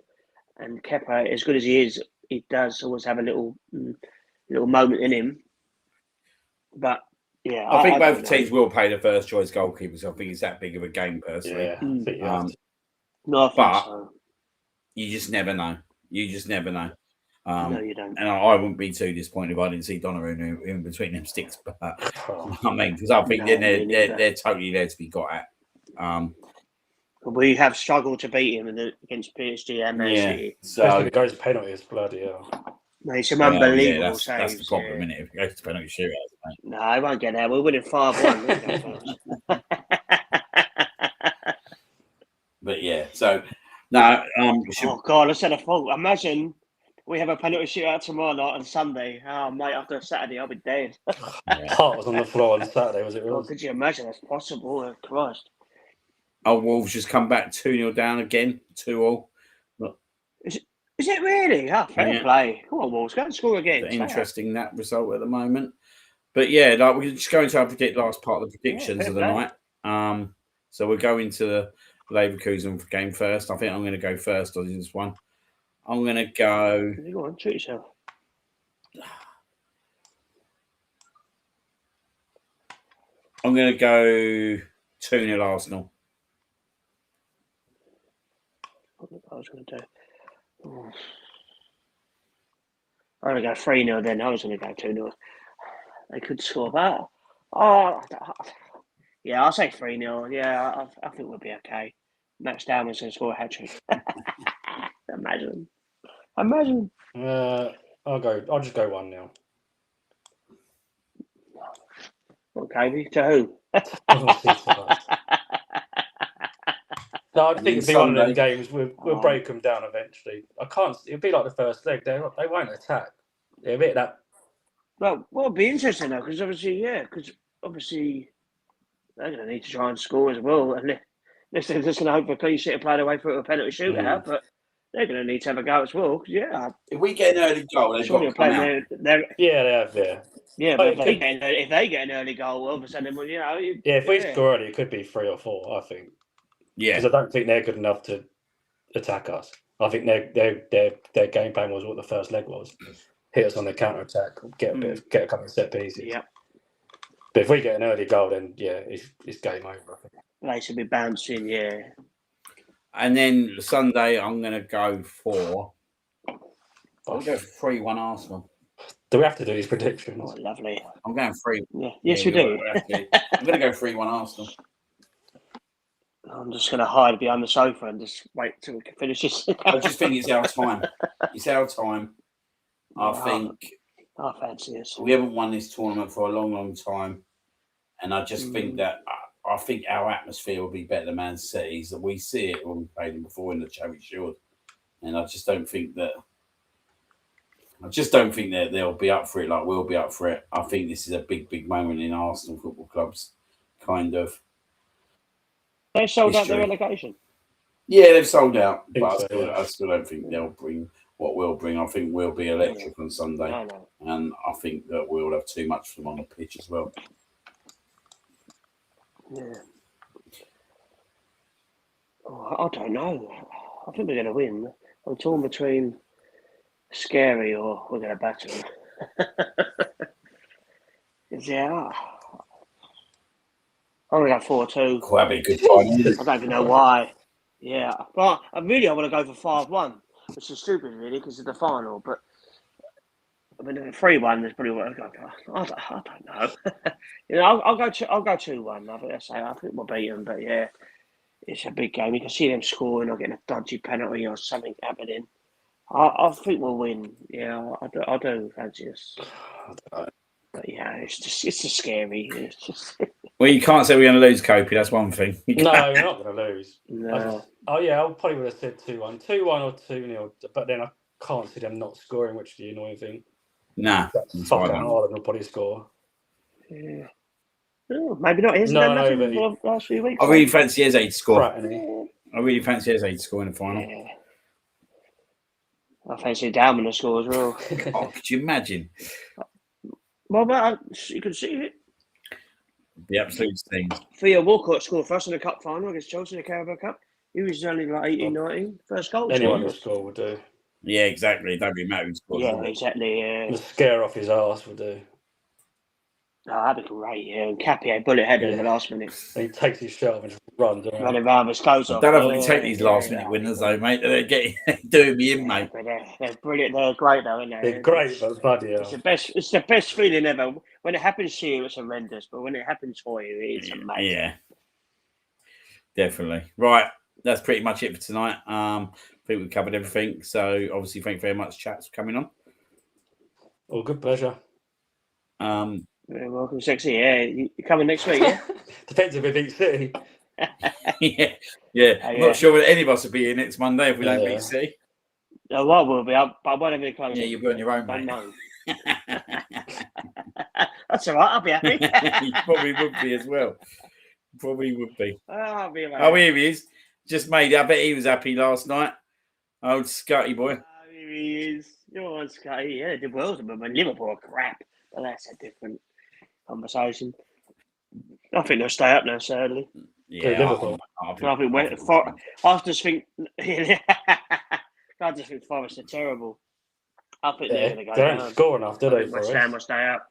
And Kepa, as good as he is, he does always have a little moment in him. But yeah, I think both teams will play the first choice goalkeepers. I think it's that big of a game, personally. Yeah, I think you have to. No, I think so. You just never know. No, you don't. And I wouldn't be too disappointed if I didn't see Donnarumma in between them sticks. But I mean, because I think they're totally there to be got at. We have struggled to beat him against PSG and Man City. So if it goes to penalties, bloody hell. No, it's some unbelievable saves. That's the problem, isn't it? If it goes to penalty shootouts, mate. No, I won't get there. We're winning 5-1. But yeah, so no. Oh God, I said a fault. Imagine we have a penalty shootout tomorrow night on Sunday. Oh mate, after Saturday, I'll be dead. Heart was on the floor on Saturday, was it? Well, could you imagine that's possible? Oh, Christ. Oh, Wolves just come back 2-0 down again, 2-2. Is it really? Oh, fair play. Come on, Wolves, go and score again. Interesting that result at the moment. But yeah, like we're just going to our last part of the predictions of the night. So we're going to the Leverkusen game first. I think I'm going to go first on this one. I'm going to go. Go on, treat yourself. I'm going to go 2-0 Arsenal. I was going to do. Oh. I'm going to go 3-0 then. I was going to go 2-0. They could score that. Yeah, I'll say 3-0. Yeah, I think we'll be okay. Max Dowman's going to score a hat-trick. Imagine. I'll just go 1-0. Okay, to who? No, I think it'll be one of them games. We'll break them down eventually. It'll be like the first leg. They won't attack. They're a bit that. Well, it'll be interesting though, because obviously, they're going to need to try and score as well. And they're just going to hope for a clean sheet and play their way through a penalty shootout, but they're going to need to have a go as well. If we get an early goal, they've got to come out. Yeah, they have. Yeah, but if they get an early goal, all of a sudden, well, if we score early, it could be 3 or 4. I think. Yeah, because I don't think they're good enough to attack us. I think their game plan was what the first leg was: hit us on the counter attack, get a couple of set pieces. Yeah. But if we get an early goal, then it's game over. I think. They should be bouncing, yeah. And then Sunday, I'm going to go for. I'll go 3-1 Arsenal. Do we have to do these predictions? Oh, lovely. I'm going 3. Yeah. Yes, we do. I'm going to go 3-1 Arsenal. I'm just going to hide behind the sofa and just wait till we can finish this. I just think it's our time. It's our time. I fancy this. We haven't won this tournament for a long, long time. And I just think that I think our atmosphere will be better than Man City's. That we see it when we played them before in the Charity Shield. And I just don't think that they'll be up for it like we'll be up for it. I think this is a big, big moment in Arsenal Football Club's kind of. They sold out their relegation. Yeah, they've sold out. But I still don't think they'll bring what we'll bring. I think we'll be electric on Sunday. No. And I think that we'll have too much for them on the pitch as well. Yeah. Oh, I don't know. I think we're going to win. I'm torn between scary or we're going to batter them. Yeah. I'm going to go 4-2. Quite a good time. I don't even know why. Yeah. But I want to go for 5-1, which is stupid, really, because of the final. But I mean, 3-1 is probably what I go. I don't know. I'll go 2-1. I think we'll beat them. But yeah, it's a big game. You can see them scoring or getting a dodgy penalty or something happening. I think we'll win. Yeah, I do fancy us. But yeah, it's just scary. It's just. Well, you can't say we're going to lose, Kopi. That's one thing. No, we're not going to lose. No. I probably would have said 2-1. 2-1 or 2-0. But then I can't see them not scoring, which is the annoying thing. Nah, That's that's fucking right. Ireland will probably score. Yeah. Oh, maybe not. Isn't No, there no, nothing but for the last few weeks? I really fancy Eze to score. Fraternity. I really fancy Eze to score in the final. Yeah. I fancy Dowman to score as well. Oh, could you imagine? Well, but you can see it. The absolute thing. Theo Walcott scored first in the cup final against Chelsea in the Carabao Cup. He was only like 18, 19. First goal. Anyone who scored. score would do. Yeah, exactly. Don't really matter who scores. Yeah, will it? exactly. Yeah. The scare off his ass would do. Oh, that'd be great. Yeah, and Cappier bullet header in the Yeah. last minute, And he takes his shirt off and just runs around. running around with his clothes I off. don't know if we can take these last minute winners though, mate. They're getting doing me in, mate. But they're brilliant. They're great, though, aren't they? They're great, but bloody hell. It's the best. It's the best feeling ever. When it happens to you, it's horrendous. But when it happens for you, it's amazing. Yeah, definitely. Right, that's pretty much it for tonight. I think we've covered everything. So obviously, thank you very much, chaps, for coming on. All good pleasure. You're welcome, sexy. Yeah, you coming next week? Yeah. Depends if we beat City. yeah. I'm not sure whether any of us will be in next Monday if we don't Yeah. beat City. No, I will be. But I won't have any clothes. Yeah, you'll be on your own, mate. No. That's all right. I'll be happy. You probably would be as well. Probably would be. I'll be happy. Oh, here he is. Just made it. I bet he was happy last night. Old Scotty boy. Oh, here he is. You're on Sky. Yeah, the world's but Liverpool are crap. But that's a different conversation. I think they'll stay up now, sadly. Yeah, Liverpool. I just think I just think Forest are terrible. I think they're going to go They down. don't score enough, do they? West Ham will stay up.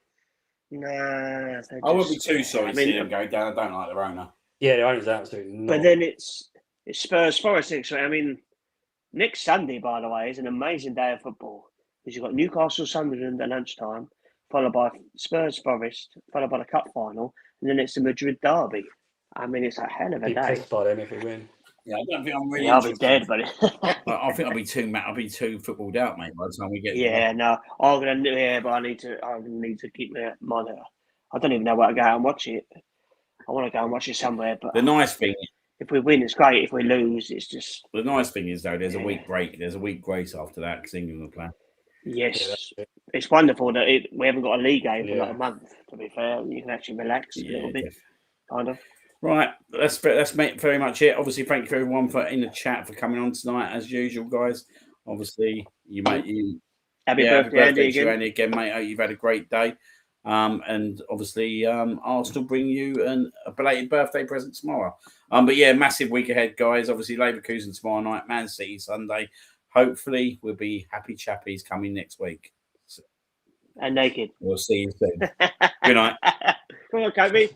Nah, I wouldn't be too sorry to see them go down. I don't like their owner. Yeah, the owner's absolutely not. But then it's Spurs Forest next week. I mean, next Sunday, by the way, is an amazing day of football because you've got Newcastle Sunderland at lunchtime, followed by Spurs Forest, followed by the cup final, and then it's the Madrid derby. I mean, it's a hell of a be day. pissed by them if we win. Yeah, I don't think I'm really. Yeah, I'll be dead, buddy. I think I'll be too footballed out, mate. By the time we get Yeah, no, I'm gonna. Yeah, but I need to keep my mind out. I don't even know where to go and watch it. I want to go and watch it somewhere, but the nice thing. if we win, it's great. If we lose, it's just. The nice thing is though, there's a week break. There's a week grace after that because England will play. Yes, it's wonderful that we haven't got a league game for like a month. To be fair, you can actually relax a little bit, kind of. Right, that's very much it. Obviously, thank you everyone for in the chat for coming on tonight, as usual, guys. Obviously, Happy birthday to Andy again, mate. Hope you've had a great day. And obviously, Arsenal bring you a belated birthday present tomorrow. But yeah, massive week ahead, guys. Obviously, Leverkusen tomorrow night, Man City Sunday. Hopefully, we'll be happy chappies coming next week. And naked. We'll see you soon. Good night. Come on, Kobe.